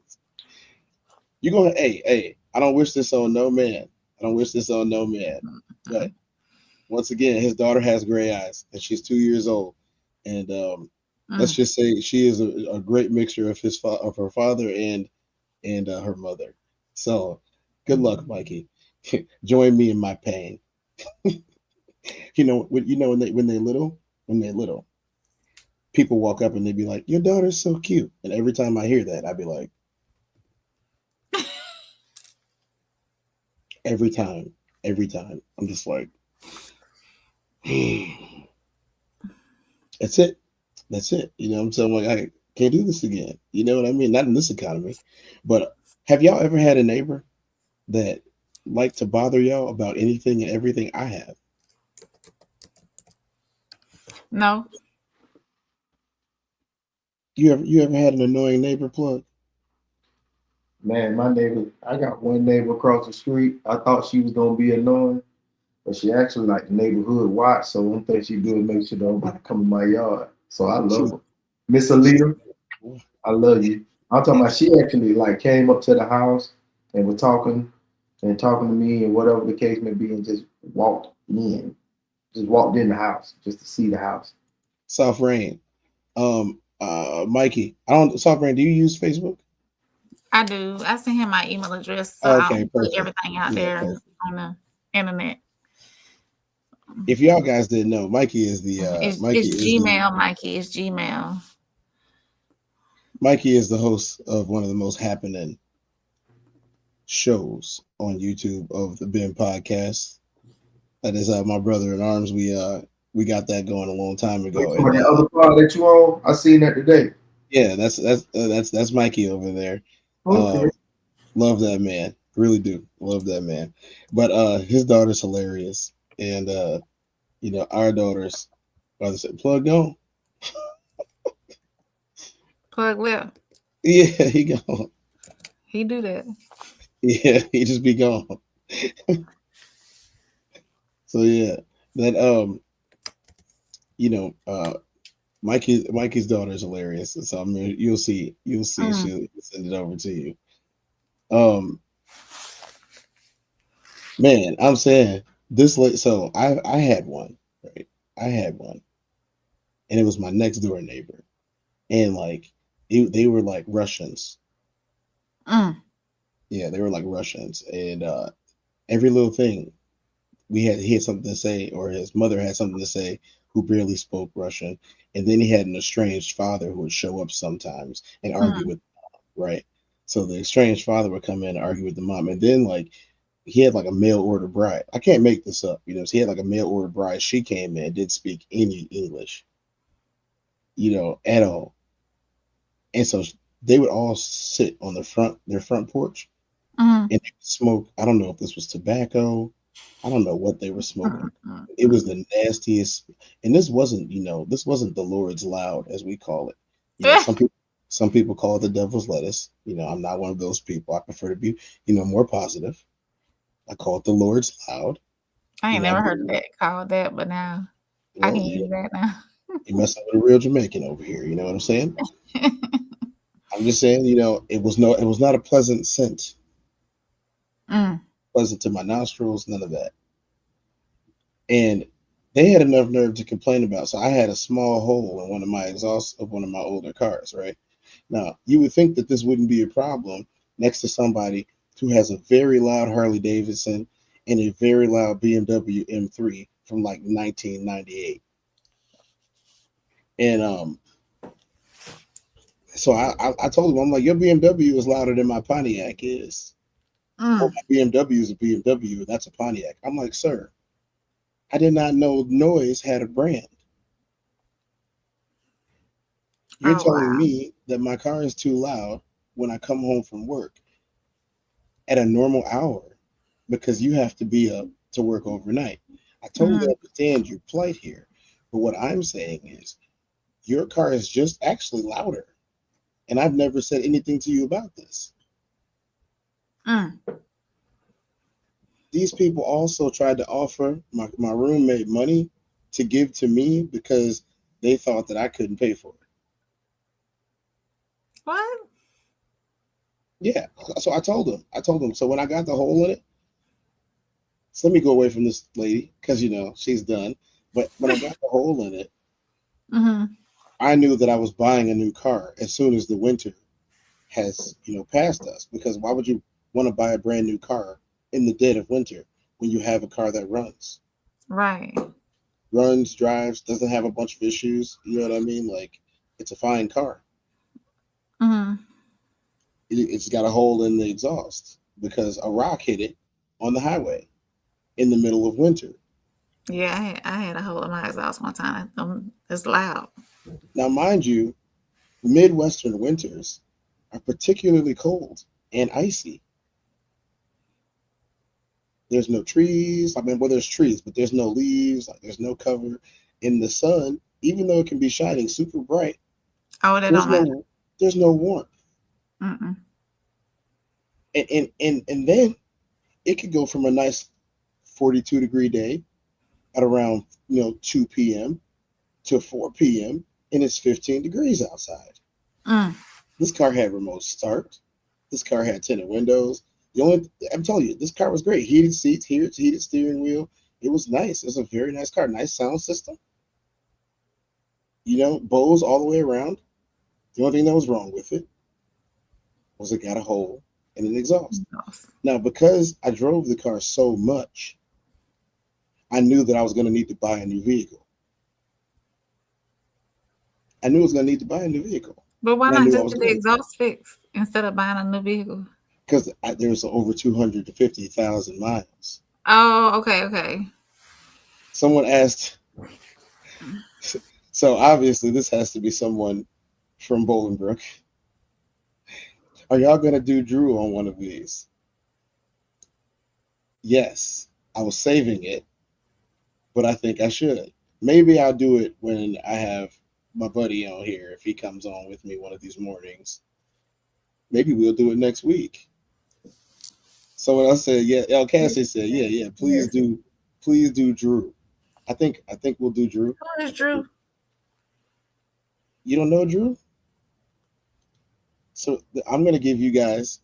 You're gonna, hey, I don't wish this on no man. But once again, his daughter has gray eyes and she's 2 years old. And let's just say she is a great mixture of her father and her mother. So good luck, Mikey. Join me in my pain. When they're little, people walk up and they be like, "Your daughter's so cute." And every time I hear that, I'd be like, every time, I'm just like, That's it. That's it. You know, so I'm like, I can't do this again. You know what I mean? Not in this economy. But have y'all ever had a neighbor that liked to bother y'all about anything and everything? I have. No. You ever had an annoying neighbor, Plug? Man, my neighbor, I got one neighbor across the street. I thought she was gonna be annoying, but she actually like the neighborhood watch. So one thing she do is make sure nobody come in my yard. So I love her. Miss Alita, I love you. I'm talking about she actually like came up to the house and was talking to me and whatever the case may be, and just walked in. Just walked in the house just to see the house. Soft Rain. Mikey. I don't Soft Rain, do you use Facebook? I do. I sent him my email address, so Okay, I'll put perfect. everything out Yeah, there perfect. on the internet. If y'all guys didn't know, Mikey is the It's Gmail, Mikey. It's Gmail. Mikey is the host of one of the most happening shows on YouTube of the Ben podcast. That is my brother in arms. We got that going a long time ago. Wait, the other part that you on, I seen that today. Yeah, that's Mikey over there. Okay. Love that man. Really do. Love that man. But his daughter's hilarious. And you know, our daughters brother said, Plug on. Plug left. Yeah, he gone. He do that. Yeah, he just be gone. So yeah, that you know, Mikey's daughter is hilarious. So I mean, you'll see. She'll send it over to you. Man, I'm saying this late. So I had one, right? I had one, and it was my next door neighbor, and like they were like Russians. Yeah, they were like Russians, and every little thing he had something to say, or his mother had something to say, who barely spoke Russian, and then he had an estranged father who would show up sometimes and argue with the mom, right? So the estranged father would come in and argue with the mom, and then like he had like a mail order bride. I can't make this up, you know. So he had like a mail order bride. She came in, didn't speak any English, you know, at all, and so they would all sit on their front porch, and they would smoke. I don't know if this was tobacco. I don't know what they were smoking. It was the nastiest, and this wasn't, you know, this wasn't the Lord's loud as we call it. You know, some people call it the devil's lettuce. You know, I'm not one of those people. I prefer to be, you know, more positive. I call it the Lord's loud. I ain't You know, never heard of that called that, but now I can use that now. You mess up with a real Jamaican over here. You know what I'm saying? I'm just saying, you know, it was not a pleasant scent. Pleasant to my nostrils, none of that. And they had enough nerve to complain about. So I had a small hole in one of my exhausts of one of my older cars, right? Now, you would think that this wouldn't be a problem next to somebody who has a very loud Harley Davidson and a very loud BMW M3 from like 1998. And so I told him, I'm like, your BMW is louder than my Pontiac is. Oh, my BMW is a BMW, that's a Pontiac. I'm like, sir, I did not know noise had a brand. You're telling me that my car is too loud when I come home from work at a normal hour because you have to be up to work overnight. I totally understand your plight here, but what I'm saying is your car is just actually louder, and I've never said anything to you about this. These people also tried to offer my roommate money to give to me because they thought that I couldn't pay for it. What? Yeah. So I told them. So when I got the hole in it, so let me go away from this lady because, you know, she's done. But when I got the hole in it, I knew that I was buying a new car as soon as the winter has, you know, passed us. Because why would you want to buy a brand new car in the dead of winter when you have a car that runs? Right. Runs, drives, doesn't have a bunch of issues. You know what I mean? Like, it's a fine car. It's got a hole in the exhaust because a rock hit it on the highway in the middle of winter. Yeah, I had a hole in my exhaust one time. It's loud. Now, mind you, Midwestern winters are particularly cold and icy. There's no trees. I mean, well, there's trees, but there's no leaves. Like, there's no cover. In the sun, even though it can be shining super bright, Oh, that there's don't matter. there's no warmth. Mm-mm. And then it could go from a nice 42-degree day at around 2 p.m. to 4 p.m. and it's 15 degrees outside. Mm. This car had remote start. This car had tinted windows. I'm telling you, this car was great. Heated seats, heated steering wheel. It was nice. It was a very nice car. Nice sound system. Bose all the way around. The only thing that was wrong with it was it got a hole in an exhaust. Now, because I drove the car so much, I knew that I was going to need to buy a new vehicle. I knew I was going to need to buy a new vehicle. But why not just get the exhaust fixed instead of buying a new vehicle? Because there's over 250,000 miles. Oh, okay. Someone asked, so obviously this has to be someone from Bolingbrook. Are y'all going to do Drew on one of these? Yes, I was saving it, but I think I should. Maybe I'll do it when I have my buddy on here, if he comes on with me one of these mornings. Maybe we'll do it next week. Someone else said, yeah. El Cassie said, yeah, please do Drew. I think we'll do Drew. Who is Drew? You don't know Drew? So I'm going to give you guys,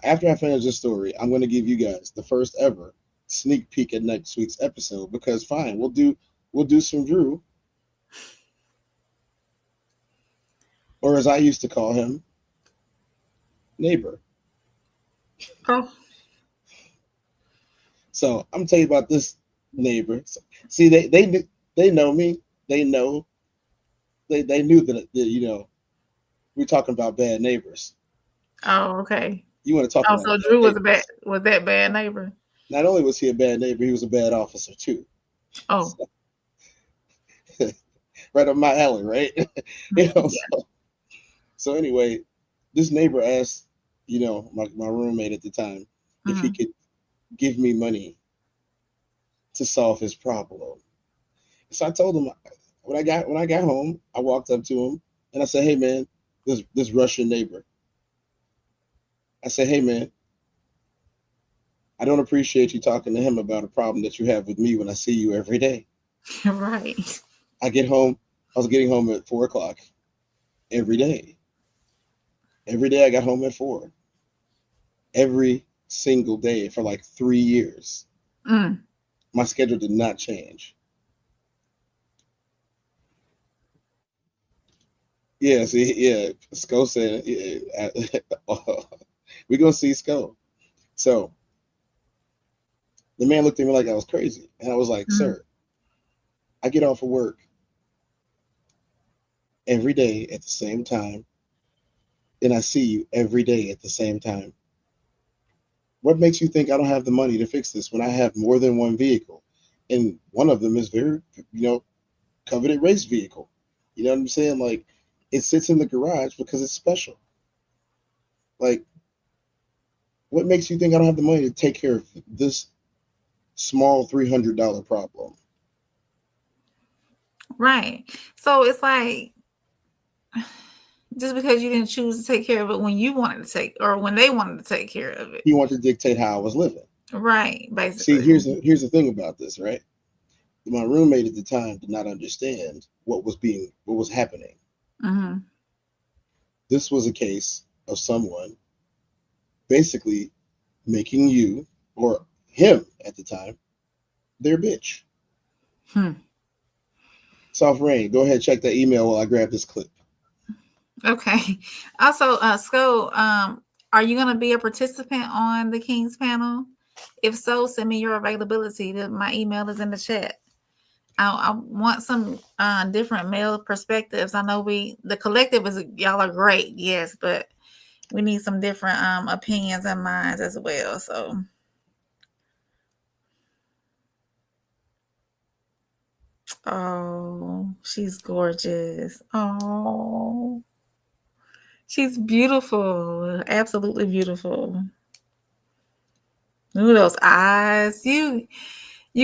after I finish this story, I'm going to give you guys the first ever sneak peek at next week's episode, because fine, we'll do some Drew. Or as I used to call him, neighbor. Oh. So I'm telling you about this neighbor. See, they know me. They know. They knew that we're talking about bad neighbors. Oh, okay. You want to talk about? So Drew was that bad neighbor? Not only was he a bad neighbor, he was a bad officer too. Oh. Right up my alley, right? Yeah. So anyway, this neighbor asked, my roommate at the time, if he could give me money to solve his problem. So I told him when I got home, I walked up to him and I said, "Hey man, this Russian neighbor." I said, "Hey man, I don't appreciate you talking to him about a problem that you have with me when I see you every day." Right. I was getting home at 4:00 every day. Every day I got home at 4. Every single day for like 3 years. My schedule did not change. Yeah, see, yeah, Sco said, we're going to see Sco. So the man looked at me like I was crazy. And I was like, sir, I get off of work every day at the same time. And I see you every day at the same time. What makes you think I don't have the money to fix this when I have more than one vehicle? And one of them is very, coveted race vehicle. You know what I'm saying? Like, it sits in the garage because it's special. Like, what makes you think I don't have the money to take care of this small $300 problem? Right. So it's like, just because you didn't choose to take care of it when you wanted to take, or when they wanted to take care of it. He wanted to dictate how I was living. Right, basically. See, here's the thing about this, right? My roommate at the time did not understand what was happening. Mm-hmm. This was a case of someone basically making you, or him at the time, their bitch. Soft Rain, go ahead, check that email while I grab this clip. Okay. Also, Sco, are you going to be a participant on the King's panel? If so, send me your availability. My email is in the chat. I want some different male perspectives. I know the collective y'all are great, yes, but we need some different opinions and minds as well. So Oh, she's gorgeous. Oh, she's beautiful. Absolutely beautiful. Ooh, those eyes. You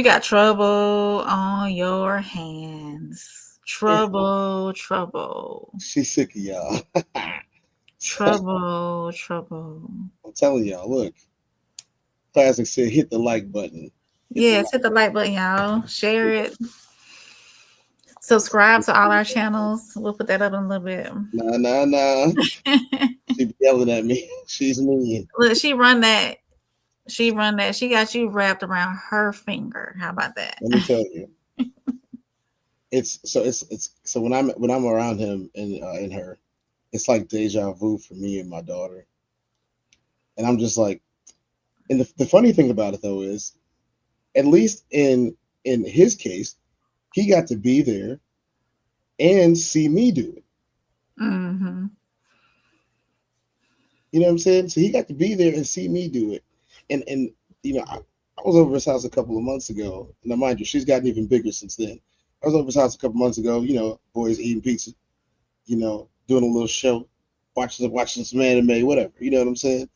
got trouble on your hands. Trouble. She's sick of y'all. Trouble. I'm telling y'all, look. Classic said hit the like button. Yes, hit the like button, y'all. Share it. Subscribe to all our channels. We'll put that up in a little bit. Nah. She be yelling at me. She's mean. Look, she run that. She got you wrapped around her finger. How about that? Let me tell you. It's so when I'm around him and her, it's like deja vu for me and my daughter. And I'm just like, and the funny thing about it though is, at least in his case, he got to be there and see me do it. Mm-hmm. You know what I'm saying? So he got to be there and see me do it. And you know, I was over his house a couple of months ago. Now, mind you, she's gotten even bigger since then. I was over his house a couple months ago. You know, boys eating pizza. You know, doing a little show, watching some anime, whatever. You know what I'm saying?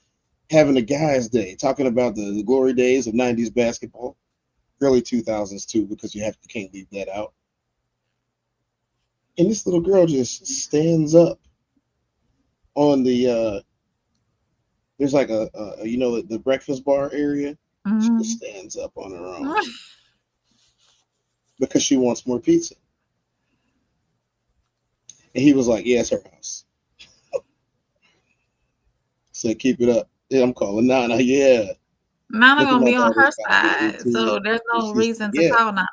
Having a guys' day, talking about the glory days of '90s basketball, early 2000s too, because you can't leave that out. And this little girl just stands up on the there's like a you know, the breakfast bar area. She just stands up on her own because she wants more pizza. And he was like, yeah, it's her house. Said, keep it up. Yeah, I'm calling Nana. Yeah. Nana Look at gonna my be on daughter her about side, so 18. there's no She's, reason to yeah. call Nana.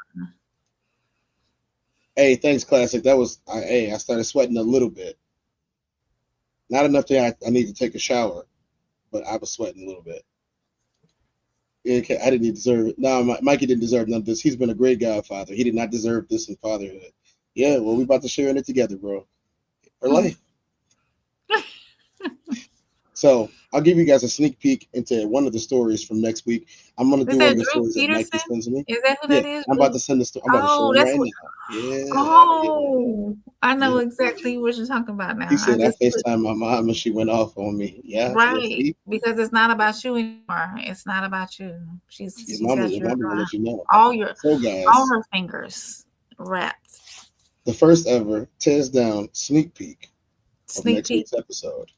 Hey, thanks, Classic. That was I started sweating a little bit. Not enough that I need to take a shower, but I was sweating a little bit. Yeah, I didn't deserve it. No, Mikey didn't deserve none of this. He's been a great godfather. He did not deserve this in fatherhood. Yeah, well, we about to share in it together, bro. For life. So I'll give you guys a sneak peek into one of the stories from next week. I'm gonna do one of the stories that Mikey sends me. Is that who that is? I'm about to send the story. I'm about to show him that's right what. now. Yeah. Oh, I know Yeah. exactly what you're talking about now. He said I FaceTime my mom and she went off on me. Yeah. Right, because it's not about you anymore. It's not about you. She's Mama got your will let you know. all guys, her fingers wrapped. The first ever Tezdown sneak peek of next week's episode.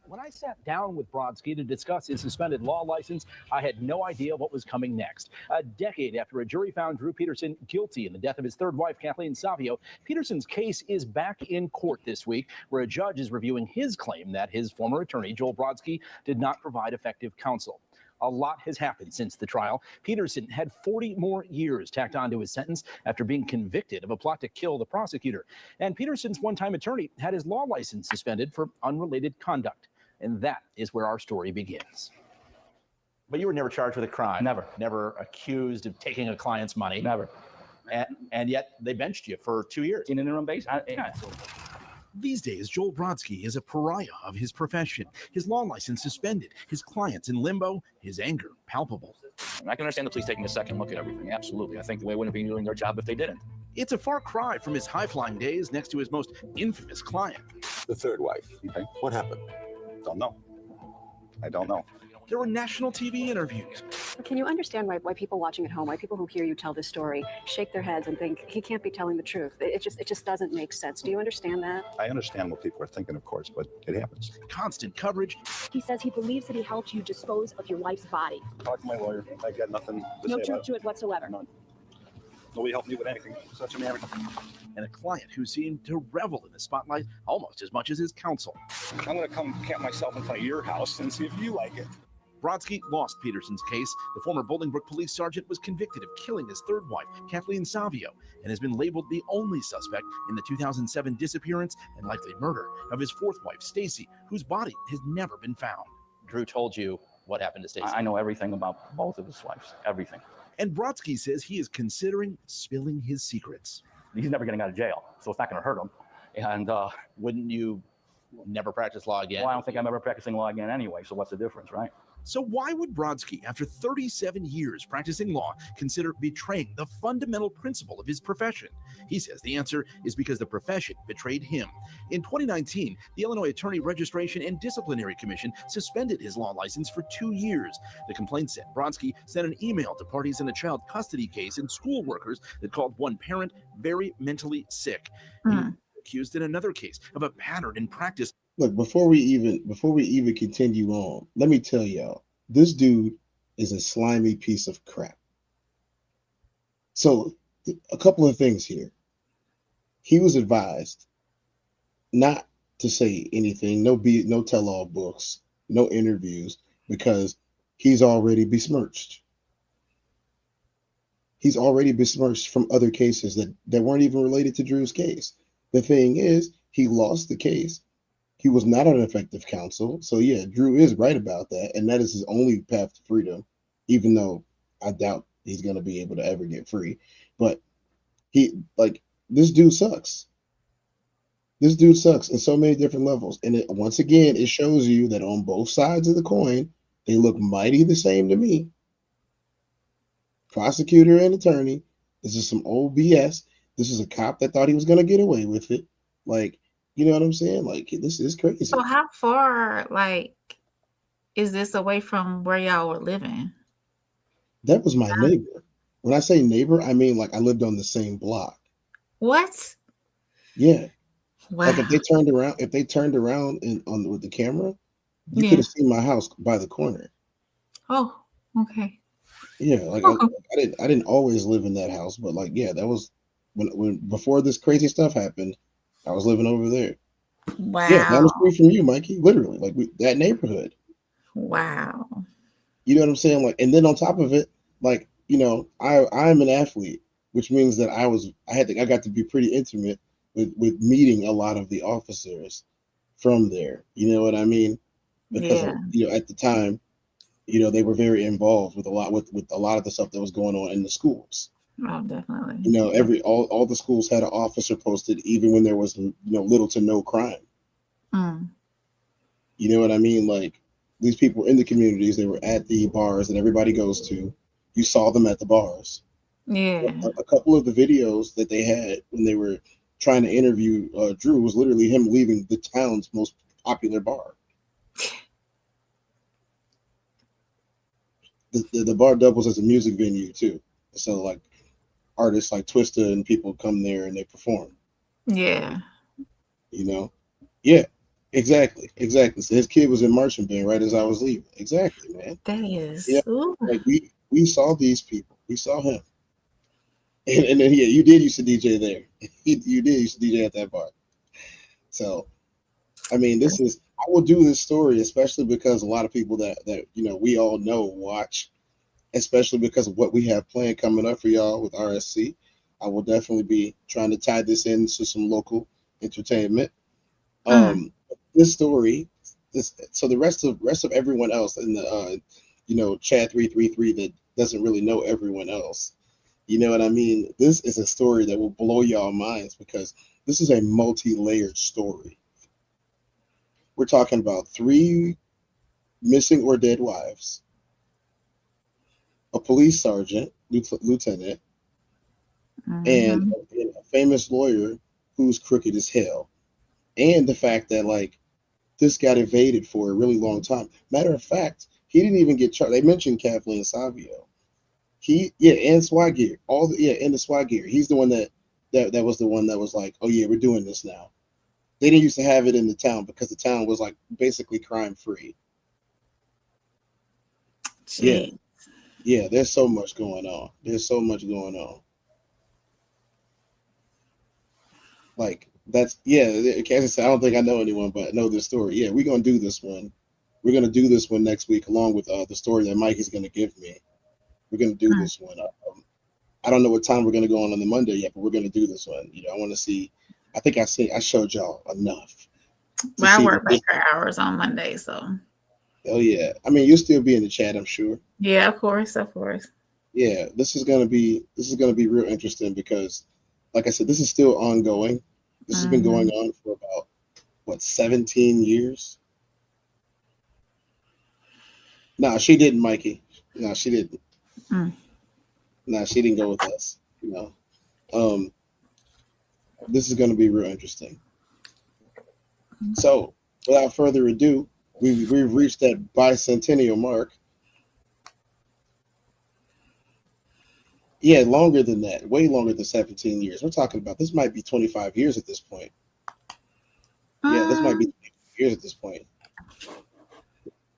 When I sat down with Brodsky to discuss his suspended law license, I had no idea what was coming next. A decade after a jury found Drew Peterson guilty in the death of his third wife, Kathleen Savio, Peterson's case is back in court this week, where a judge is reviewing his claim that his former attorney, Joel Brodsky, did not provide effective counsel. A lot has happened since the trial. Peterson had 40 more years tacked onto his sentence after being convicted of a plot to kill the prosecutor. And Peterson's one-time attorney had his law license suspended for unrelated conduct. And that is where our story begins. But you were never charged with a crime. Never. Never accused of taking a client's money. Never. And yet they benched you for 2 years. In an interim basis. These days, Joel Brodsky is a pariah of his profession. His law license suspended, his clients in limbo, his anger palpable. I can understand the police taking a second look at everything. Absolutely. I think they wouldn't be doing their job if they didn't. It's a far cry from his high-flying days next to his most infamous client. The third wife. Okay. What happened? Don't know. I don't know. There were national TV interviews. Can you understand why people watching at home, why people who hear you tell this story shake their heads and think he can't be telling the truth? It just doesn't make sense. Do you understand that? I understand what people are thinking, of course, but it happens. Constant coverage. He says he believes that he helped you dispose of your wife's body. Talk to my lawyer. I got nothing to No say truth about to it whatsoever. None. Nobody helped me with anything. Such a man. And a client who seemed to revel in the spotlight almost as much as his counsel. I'm going to come camp myself in front of your house and see if you like it. Brodsky lost Peterson's case. The former Bolingbrook police sergeant was convicted of killing his third wife, Kathleen Savio, and has been labeled the only suspect in the 2007 disappearance and likely murder of his fourth wife, Stacy, whose body has never been found. Drew told you what happened to Stacy. I know everything about both of his wives. Everything. And Brodsky says he is considering spilling his secrets. He's never getting out of jail, so it's not going to hurt him. And wouldn't you never practice law again? Well, I don't think I'm ever practicing law again anyway, so what's the difference, right? So why would Brodsky, after 37 years practicing law, consider betraying the fundamental principle of his profession? He says the answer is because the profession betrayed him. In 2019, the Illinois Attorney Registration and Disciplinary Commission suspended his law license for 2 years. The complaint said Brodsky sent an email to parties in a child custody case and school workers that called one parent very mentally sick. He was accused in another case of a pattern in practice. Look, before we even continue on, let me tell y'all, this dude is a slimy piece of crap. So, a couple of things here. He was advised not to say anything, no tell-all books, no interviews, because he's already besmirched. He's already besmirched from other cases that weren't even related to Drew's case. The thing is, he lost the case. He was not an effective counsel. So yeah, Drew is right about that. And that is his only path to freedom, even though I doubt he's going to be able to ever get free. But this dude sucks. This dude sucks in so many different levels. And once again, it shows you that on both sides of the coin, they look mighty the same to me. Prosecutor and attorney. This is some old BS. This is a cop that thought he was going to get away with it. Like, you know what I'm saying? Like, this is crazy. So how far, is this away from where y'all were living? That was my neighbor. When I say neighbor, I mean I lived on the same block. What? Yeah. Wow. Like if they turned around with the camera, you could have seen my house by the corner. Oh, okay. Yeah, I didn't always live in that house, but that was when before this crazy stuff happened. I was living over there. Wow. Yeah, down the street from you, Mikey. Literally, that neighborhood. Wow. You know what I'm saying? And then on top of it, I'm an athlete, which means that I got to be pretty intimate with meeting a lot of the officers from there. You know what I mean? Because at the time, they were very involved with a lot of the stuff that was going on in the schools. Oh, definitely. All the schools had an officer posted, even when there was little to no crime. You know what I mean? These people in the communities, they were at the bars that everybody goes to. You saw them at the bars. Yeah. A couple of the videos that they had when they were trying to interview Drew was literally him leaving the town's most popular bar. The bar doubles as a music venue too. So artists like Twista and people come there and they perform. Yeah. Yeah, exactly. So his kid was in marching band right as I was leaving. Exactly, man. That is. Yeah. We saw these people. We saw him. And then you did used to DJ there. You did used to DJ at that bar. So, I mean, I will do this story, especially because a lot of people that we all know watch, especially because of what we have planned coming up for y'all with RSC. I will definitely be trying to tie this into some local entertainment. This story, so the rest of everyone else in the Chad 333 that doesn't really know everyone else. You know what I mean? This is a story that will blow y'all minds because this is a multi-layered story. We're talking about 3 missing or dead wives, a police sergeant, lieutenant, and a famous lawyer who's crooked as hell. And the fact that this got evaded for a really long time. Matter of fact, he didn't even get charged. They mentioned Kathleen Savio. And Swaggear. And the Swaggear. He's the one that was the one that was like, oh yeah, we're doing this now. They didn't used to have it in the town because the town was basically crime free. Jeez. Yeah, there's so much going on. Kansas said, I don't think I know anyone, but I know this story. Yeah, we're gonna do this one. We're gonna do this one next week, along with the story that Mike is gonna give me. We're gonna do this one. I don't know what time we're gonna go on the Monday yet, but we're gonna do this one. I want to see. I think I showed y'all enough. Well, I work back hours on Monday, so. Oh yeah, I mean you'll still be in the chat, I'm sure. Yeah, of course. Yeah, this is gonna be real interesting because, like I said, this is still ongoing. This has been going on for about 17 years. No, she didn't, Mikey. No, she didn't. Mm. No, she didn't go with us. No. This is going to be real interesting. So, without further ado, we've reached that bicentennial mark. Yeah, longer than that. Way longer than 17 years. We're talking about this might be 25 years at this point. Yeah, this might be 25 years at this point.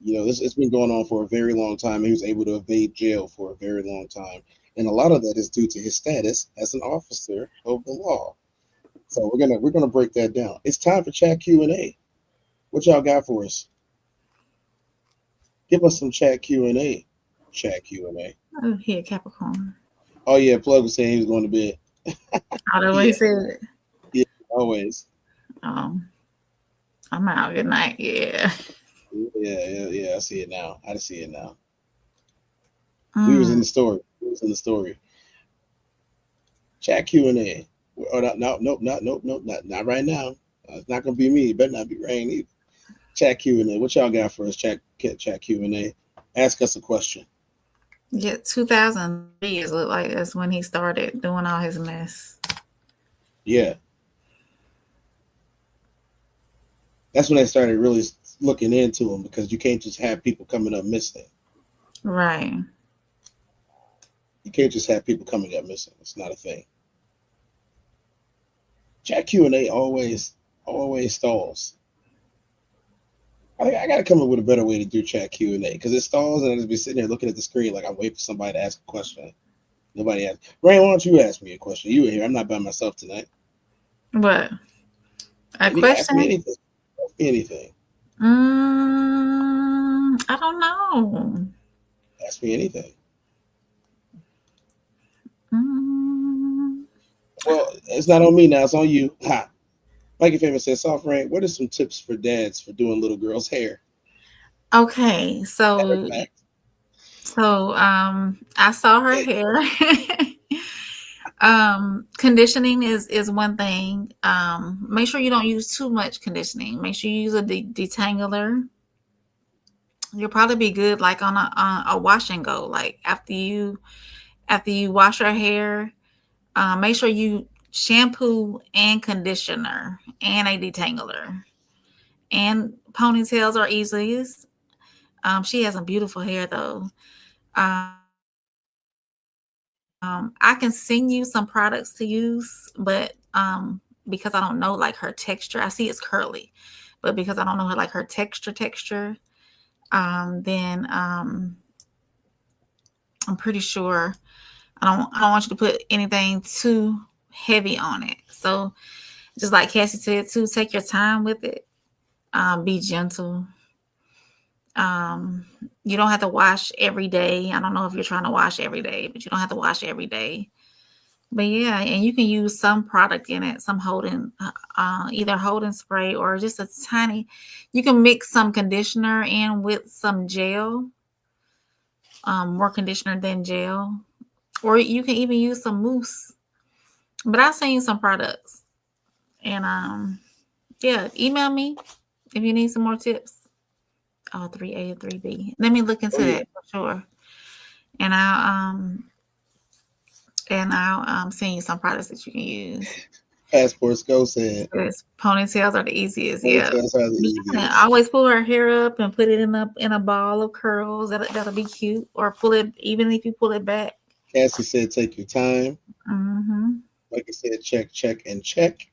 You know, it's been going on for a very long time. He was able to evade jail for a very long time. And a lot of that is due to his status as an officer of the law. So we're gonna break that down. It's time for chat Q&A. What y'all got for us? Give us some chat Q&A. Chat Q&A. Oh, here, Capricorn. Oh yeah, Plug was saying he was going to bed. I know what he said. Yeah, always. I'm out. Good night. Yeah. Yeah. I see it now. I see it now. We was in the story. Chat Q&A. Oh, nope, not right now. It's not gonna be me. It better not be Rain either. Chat Q&A. What y'all got for us? Chat Q&A. Ask us a question. Yeah, 2003 is look like that's when he started doing all his mess. Yeah. That's when they started really looking into him, because you can't just have people coming up missing. Right. You can't just have people coming up missing. It's not a thing. Chat Q&A always stalls. I gotta come up with a better way to do chat Q&A, because it stalls and I just be sitting there looking at the screen like I'm waiting for somebody to ask a question. Nobody asks. Rain, why don't you ask me a question? You were here. I'm not by myself tonight. What? A question? Ask me anything. Ask me anything. I don't know. Ask me anything. Well, it's not on me now. It's on you. Ha. Mikey Famous says, Soft Rain, what are some tips for dads for doing little girls' hair? Okay, so I saw her hair. Conditioning is one thing. Make sure you don't use too much conditioning. Make sure you use a detangler. You'll probably be good like on a wash and go. Like after you wash your hair, make sure you shampoo and conditioner and a detangler. And ponytails are easiest. She has some beautiful hair though. I can send you some products to use, but because I don't know like her texture, I see it's curly, but because I don't know her texture, then I'm pretty sure I don't want you to put anything too heavy on it. So just like Cassie said too, take your time with it. Be gentle. You don't have to wash every day. I don't know if you're trying to wash every day, but you don't have to wash every day. But yeah, and you can use some product in it, some either holding spray or just a tiny. You can mix some conditioner in with some gel, more conditioner than gel, or you can even use some mousse. But I've seen some products, and yeah, email me if you need some more tips. 3A and 3B. Let me look into that for sure, and I'll send you some products that you can use. Passport Go said ponytails are the easiest. Ponytails are the easiest. I always pull her hair up and put it in a ball of curls. That'll be cute. Or pull it, even if you pull it back. Cassie said, "Take your time." Like I said, check, and check.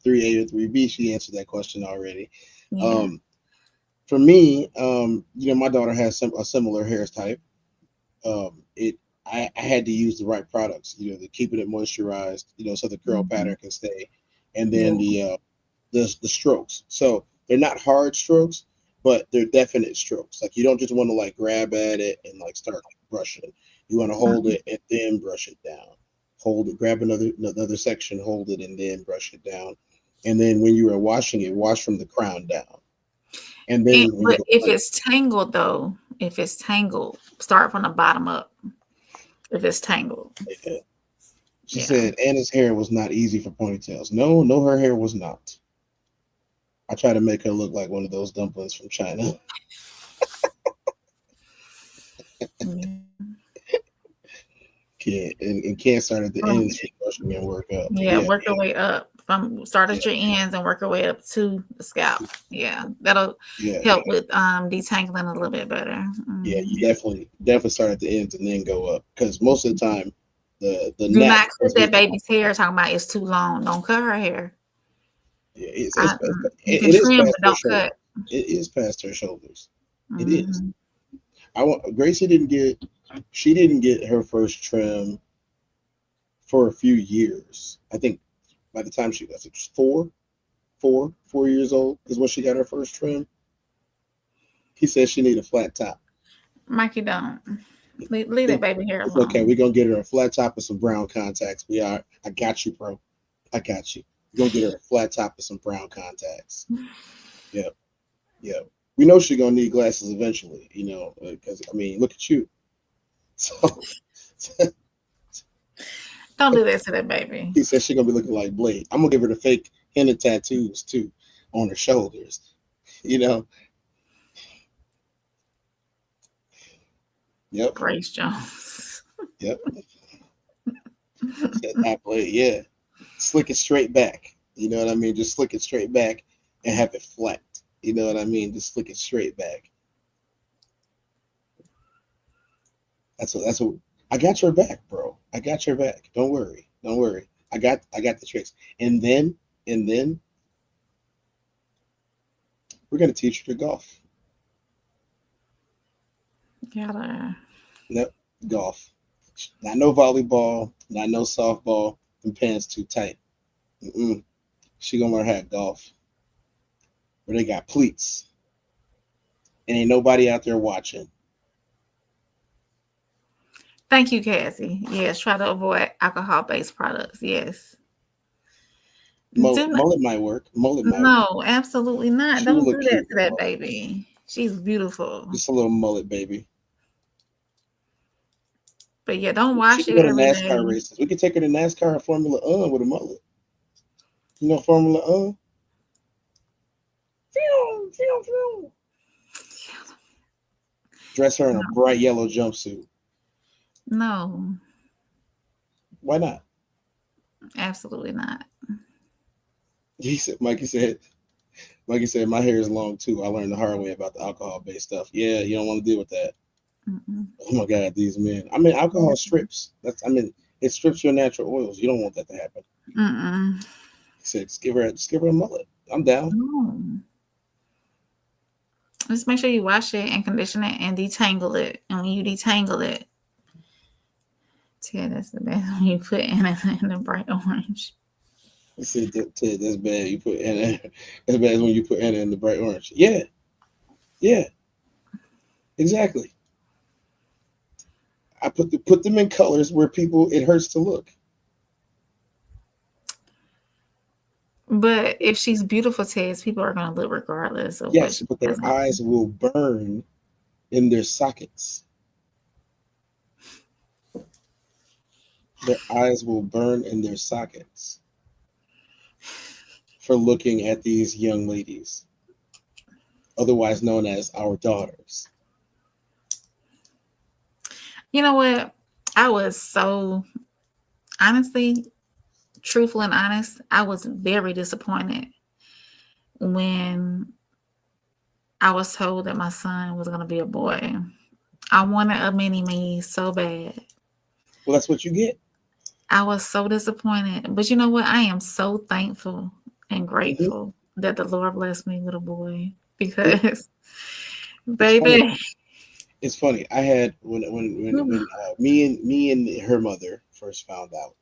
3A or 3B. She answered that question already. Yeah. For me, my daughter has a similar hair type. I had to use the right products, to keeping it moisturized, so the curl pattern can stay, and then the strokes. So they're not hard strokes, but they're definite strokes. Like you don't just want to like grab at it and like start brushing. You want to hold it and then brush it down. Hold it, grab another section, hold it, and then brush it down. And then when you are washing it, wash from the crown down. And then, but if it's tangled though, start from the bottom up. If it's tangled. Yeah. She said Anna's hair was not easy for ponytails. No, her hair was not. I try to make her look like one of those dumplings from China. Can't start at the ends for brushing and work up. Work your way up. Start at your ends and work your way up to the scalp. Yeah, that'll help with detangling a little bit better. Yeah, you definitely start at the ends and then go up, because most of the time the do not cut that baby's hair. Talking about it's too long. Don't cut her hair. Yeah, you can trim, but don't cut. It is past her shoulders. It is. Gracie didn't get her first trim for a few years. I think by the time she was 4 years old is when she got her first trim. He said she need a flat top. Mikey, don't leave that baby hair alone. Okay, we're gonna get her a flat top and some brown contacts. I got you, bro. I got you. We're gonna get her a flat top and some brown contacts. Yep. We know she's gonna need glasses eventually, because I mean, look at you. So don't do that to that baby. He said she's gonna be looking like Blade. I'm gonna give her the fake henna tattoos too on her shoulders. Yep. Grace Jones. Yep. That Blade, yeah. Slick it straight back. You know what I mean? Just slick it straight back and have it flat. You know what I mean? Just flick it straight back. That's what I got your back, bro. I got your back. Don't worry. I got the tricks. And then we're gonna teach her to golf. Nope, golf. Not no volleyball, not no softball. Them pants too tight. She gonna learn how to golf. Where they got pleats. And ain't nobody out there watching. Thank you, Cassie. Yes, try to avoid alcohol-based products. Yes. Mullet might work. No, absolutely not. Don't do that to that baby. She's beautiful. Just a little mullet baby. But yeah, don't wash it every NASCAR day. races. We could take her to NASCAR and Formula with a mullet. You know Formula Dress her in a bright yellow jumpsuit. No. Why not? Absolutely not. Mikey said, my hair is long too. I learned the hard way about the alcohol-based stuff. Yeah, you don't want to deal with that. Oh my God, these men. I mean, alcohol strips. It strips your natural oils. You don't want that to happen. He said, just give her a mullet. I'm down. No. Just make sure you wash it and condition it and detangle it. And when you detangle it, that's the best when you put in the bright orange. He said, that's bad. You put in as bad as when you put in the bright orange. Yeah. Exactly. I put them in colors where it hurts to look. But if she's beautiful, Tez, people are going to look regardless of yes, but their eyes will burn in their sockets. Their eyes will burn in their sockets for looking at these young ladies, otherwise known as our daughters. You know what? I was so, honestly, truthful and honest, I was very disappointed when I was told that my son was going to be a boy. I wanted a mini-me so bad. Well, that's what you get. I was so disappointed. But you know what? I am so thankful and grateful that the Lord blessed me with a boy, because, baby. It's funny. I had when me and her mother first found out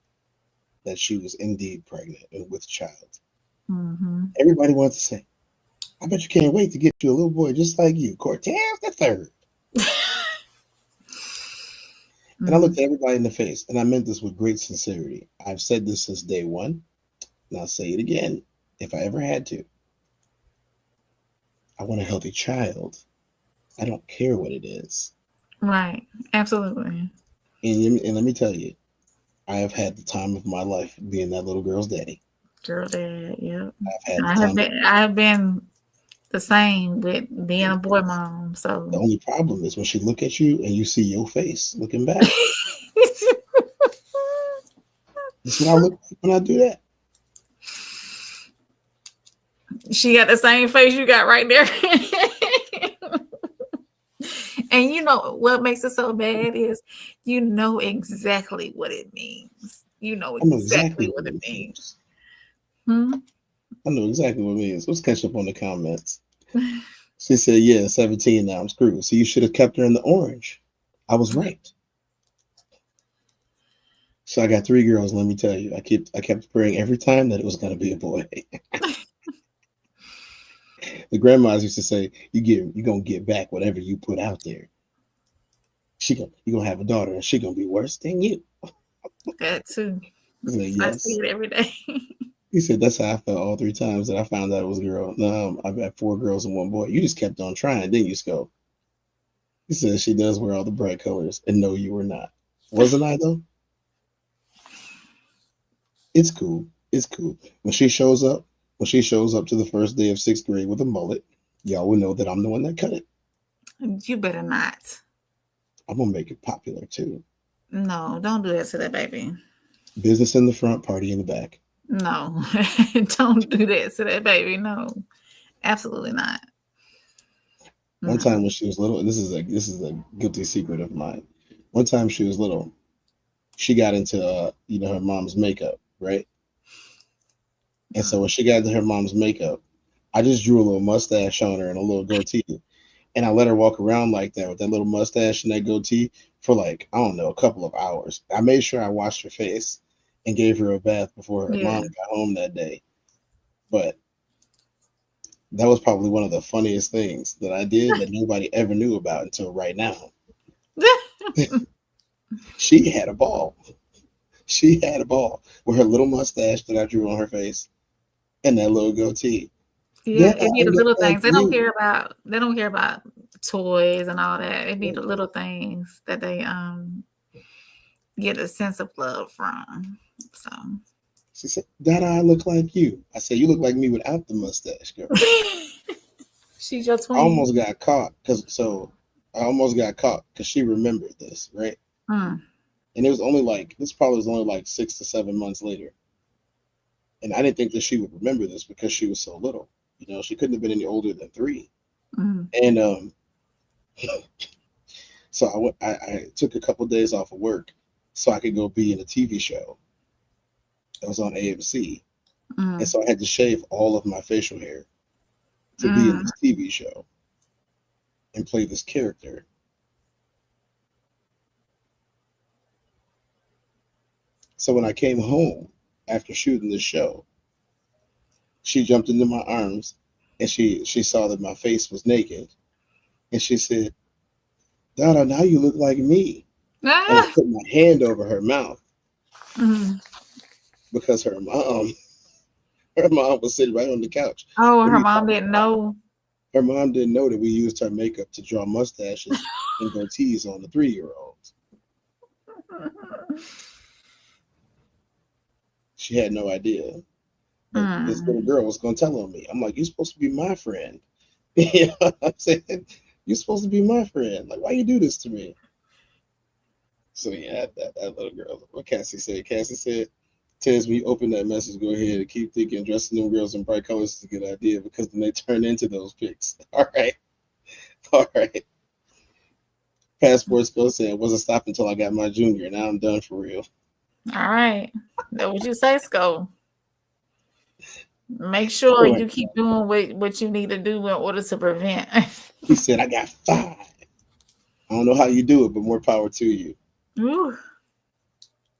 that she was indeed pregnant and with child. Everybody wanted to say, "I bet you can't wait to get you a little boy just like you, Cortez the third." And I looked at everybody in the face, and I meant this with great sincerity. I've said this since day one, and I'll say it again if I ever had to. I want a healthy child. I don't care what it is. Right. Absolutely. And let me tell you, I have had the time of my life being that little girl's daddy. Girl dad, yeah. I've had I've been the same with being a boy mom. So The only problem is when she look at you and you see your face looking back. This is what I look like when I do that. She got the same face you got right there. And you know what makes it so bad is you know exactly what it means. You know I know exactly exactly what what it it means. means. I know exactly what it means. Let's catch up on the comments. She said, yeah, 17 now. I'm screwed. So you should have kept her in the orange. I was right. So I got 3 girls, let me tell you. I kept praying every time that it was gonna be a boy. The grandmas used to say, you're gonna get back whatever you put out there. You're gonna have a daughter and she's gonna be worse than you. That too. I said, I see yes. it every day. He said, that's how I felt all 3 times that I found out it was a girl. No, I've had 4 girls and 1 boy. You just kept on trying, didn't you, Scope? He said, she does wear all the bright colors. And no, you were not. Wasn't I, though? It's cool. It's cool. When she shows up to the first day of 6th grade with a mullet, y'all will know that I'm the one that cut it. You better not. I'm going to make it popular, too. No, don't do that to that baby. Business in the front, party in the back. No, don't do that to that baby. No, absolutely not. One time when she was little, and this is a guilty secret of mine. One time she was little, she got into her mom's makeup, right? And so when she got into her mom's makeup, I just drew a little mustache on her and a little goatee, and I let her walk around like that with that little mustache and that goatee for like, I don't know, a couple of hours. I made sure I washed her face and gave her a bath before her mom got home that day. But that was probably one of the funniest things that I did that nobody ever knew about until right now. She had a ball. She had a ball with her little mustache that I drew on her face and that little goatee. Yeah, it be the little things. They don't care about toys and all that. It be the little things that they get a sense of love from. So she said, Dada, I look like you. I said, you look like me without the mustache, girl. She's your twin. I almost got caught because she remembered this, right? And it was only like 6 to 7 months later. And I didn't think that she would remember this because she was so little. You know, she couldn't have been any older than 3. And so I took a couple days off of work so I could go be in a TV show that was on AMC. And so I had to shave all of my facial hair to be in this TV show and play this character. So when I came home after shooting the show, she jumped into my arms and she saw that my face was naked. And she said, Dada, now you look like me. And I put my hand over her mouth because her mom was sitting right on the couch. Oh, her mom didn't know. Her mom didn't know that we used her makeup to draw mustaches and goatees on the 3-year-olds. She had no idea. This little girl was going to tell on me. I'm like, you're supposed to be my friend. You know what I'm saying? You're supposed to be my friend. Like, why you do this to me? So yeah, that little girl. What Cassie said? Cassie said, Tez, when you open that message, go ahead and keep thinking dressing them girls in bright colors is a good idea because then they turn into those pics. All right. Passport still saying, wasn't stopping until I got my junior. Now I'm done for real. All right. That what you say, Sco. Make sure you keep doing what you need to do in order to prevent. He said, I got 5. I don't know how you do it, but more power to you. Ooh.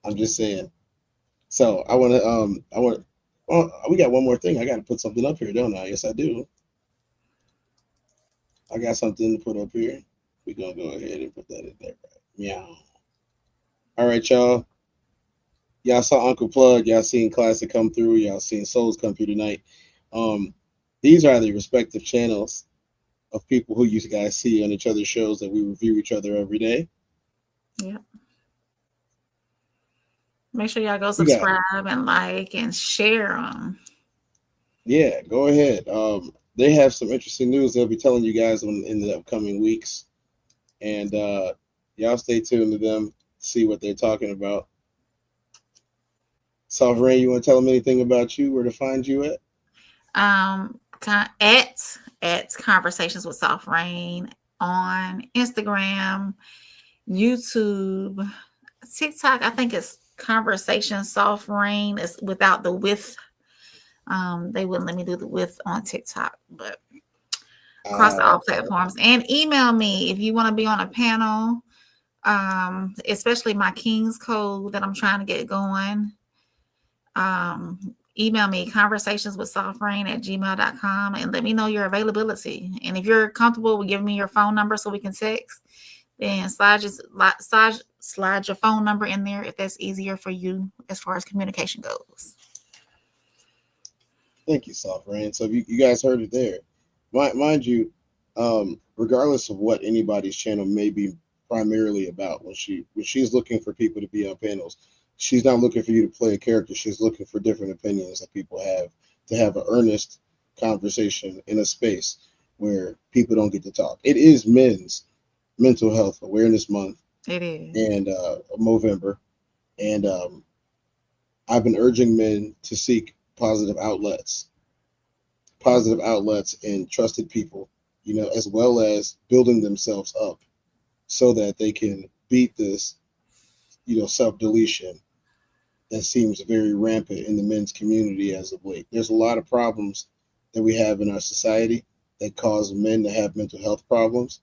I'm just saying. So we got one more thing. I got to put something up here, don't I? Yes, I do. I got something to put up here. We're going to go ahead and put that in there. Meow. All right, y'all. Y'all saw Uncle Plug. Y'all seen Classic come through. Y'all seen Souls come through tonight. These are the respective channels of people who you guys see on each other's shows that we review each other every day. Yeah. Make sure y'all go subscribe and like and share them. Yeah, go ahead. they have some interesting news they'll be telling you guys in the upcoming weeks. And y'all stay tuned to them, see what they're talking about. Sovereign, you want to tell them anything about you, where to find you at? At Conversations with Soft Rain on Instagram, YouTube, TikTok. I think it's Conversation Soft Rain. It's without the with. They wouldn't let me do the with on TikTok, but across all platforms. And email me if you want to be on a panel, especially my King's Code that I'm trying to get going. Email me conversationswithsoftrain@gmail.com and let me know your availability. And if you're comfortable with giving me your phone number so we can text, then slide your phone number in there if that's easier for you as far as communication goes. Thank you, Sovereign. So you guys heard it there. Mind you, regardless of what anybody's channel may be primarily about, when she's looking for people to be on panels, she's not looking for you to play a character. She's looking for different opinions that people have, to have an earnest conversation in a space where people don't get to talk. It is Men's Mental Health Awareness Month. It is. And November. And I've been urging men to seek positive outlets and trusted people, as well as building themselves up so that they can beat this, self-deletion that seems very rampant in the men's community as of late. There's a lot of problems that we have in our society that cause men to have mental health problems.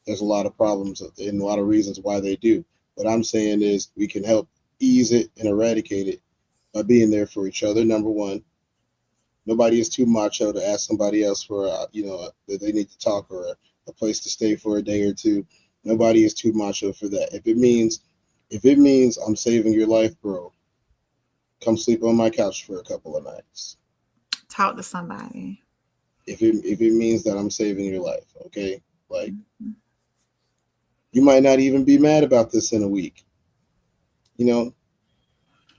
There's a lot of problems and a lot of reasons why they do. What I'm saying is we can help ease it and eradicate it by being there for each other. Number one, nobody is too macho to ask somebody else for, that they need to talk or a place to stay for a day or two. Nobody is too macho for that. If it means I'm saving your life, bro, come sleep on my couch for a couple of nights. Talk to somebody. If it means that I'm saving your life, okay? Like, you might not even be mad about this in a week.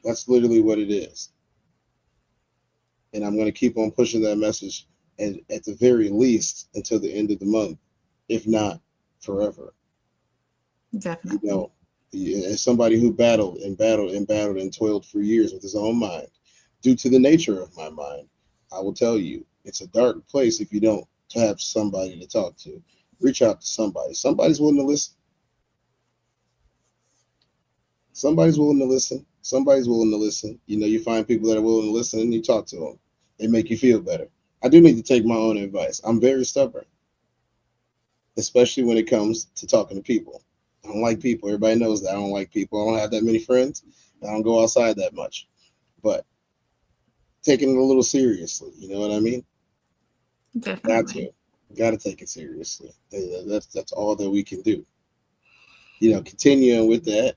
That's literally what it is. And I'm going to keep on pushing that message, and at the very least until the end of the month, if not forever. Definitely. As somebody who battled and toiled for years with his own mind, due to the nature of my mind, I will tell you, it's a dark place if you don't have somebody to talk to. Reach out to somebody. Somebody's willing to listen. Somebody's willing to listen. You find people that are willing to listen and you talk to them. They make you feel better. I do need to take my own advice. I'm very stubborn, especially when it comes to talking to people. I don't like people. Everybody knows that I don't like people. I don't have that many friends. I don't go outside that much. But taking it a little seriously, you know what I mean? Definitely. Got to take it seriously. That's all that we can do. Continuing with that,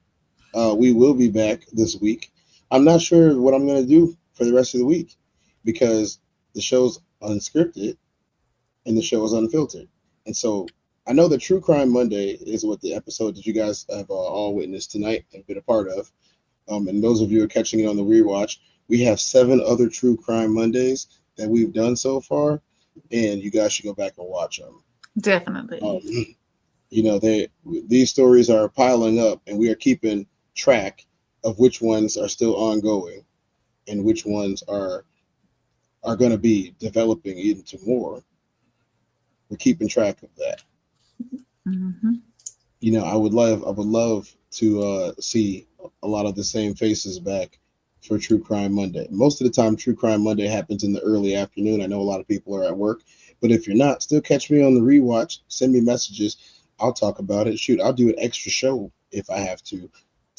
we will be back this week. I'm not sure what I'm going to do for the rest of the week because the show's unscripted and the show is unfiltered. And so I know that True Crime Monday is what the episode that you guys have all witnessed tonight and been a part of. And those of you who are catching it on the rewatch, we have 7 other True Crime Mondays that we've done so far, and you guys should go back and watch them. Definitely. These stories are piling up, and we are keeping track of which ones are still ongoing and which ones are going to be developing into more. We're keeping track of that. Mm-hmm. I would love to see a lot of the same faces back for True Crime Monday. Most of the time, True Crime Monday happens in the early afternoon. I know a lot of people are at work, but if you're not, still catch me on the rewatch. Send me messages. I'll talk about it. Shoot, I'll do an extra show if I have to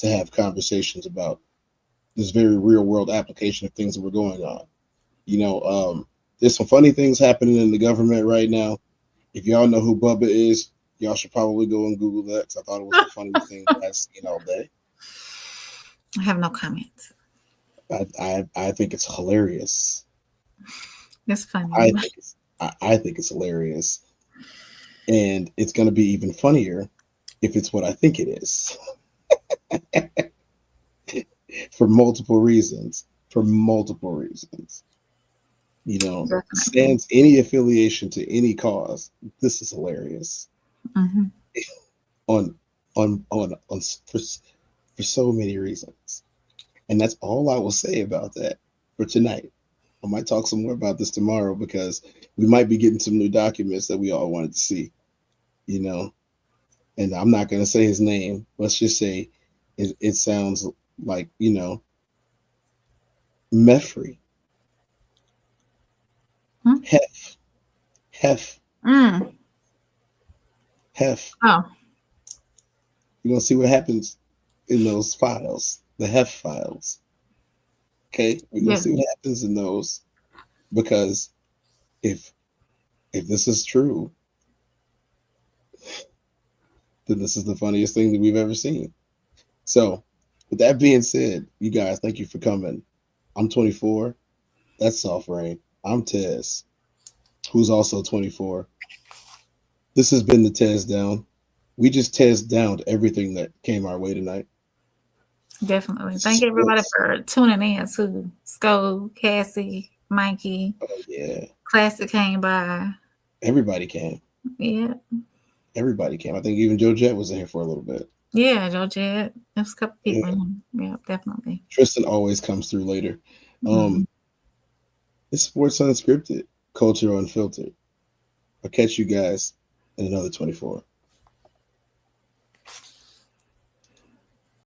have conversations about this very real world application of things that were going on. There's some funny things happening in the government right now. If y'all know who Bubba is, y'all should probably go and Google that because I thought it was the funniest thing I've seen all day. I have no comments. I think it's hilarious. It's funny. I think it's hilarious. And it's going to be even funnier if it's what I think it is. For multiple reasons. Stands any affiliation to any cause. This is hilarious. Mm-hmm. For so many reasons. And that's all I will say about that for tonight. I might talk some more about this tomorrow because we might be getting some new documents that we all wanted to see, and I'm not going to say his name. Let's just say it sounds like, Meffrey. Hef. Hef. Oh. You're going to see what happens in those files, the Hef files. Okay? We're going to see what happens in those, because if this is true, then this is the funniest thing that we've ever seen. So, with that being said, you guys, thank you for coming. I'm 24. That's Soft Rain. I'm Tez, who's also 24. This has been the Tezdown. We just Tezdowned everything that came our way tonight. Definitely. Thank everybody for tuning in too. Sco, Cassie, Mikey. Oh, yeah. Classic came by. Everybody came. Yeah. Everybody came. I think even Joe Jett was in here for a little bit. Yeah, Joe Jett. There's a couple people. Yeah, definitely. Tristan always comes through later. It's Sports Unscripted, Culture Unfiltered. I'll catch you guys in another 24.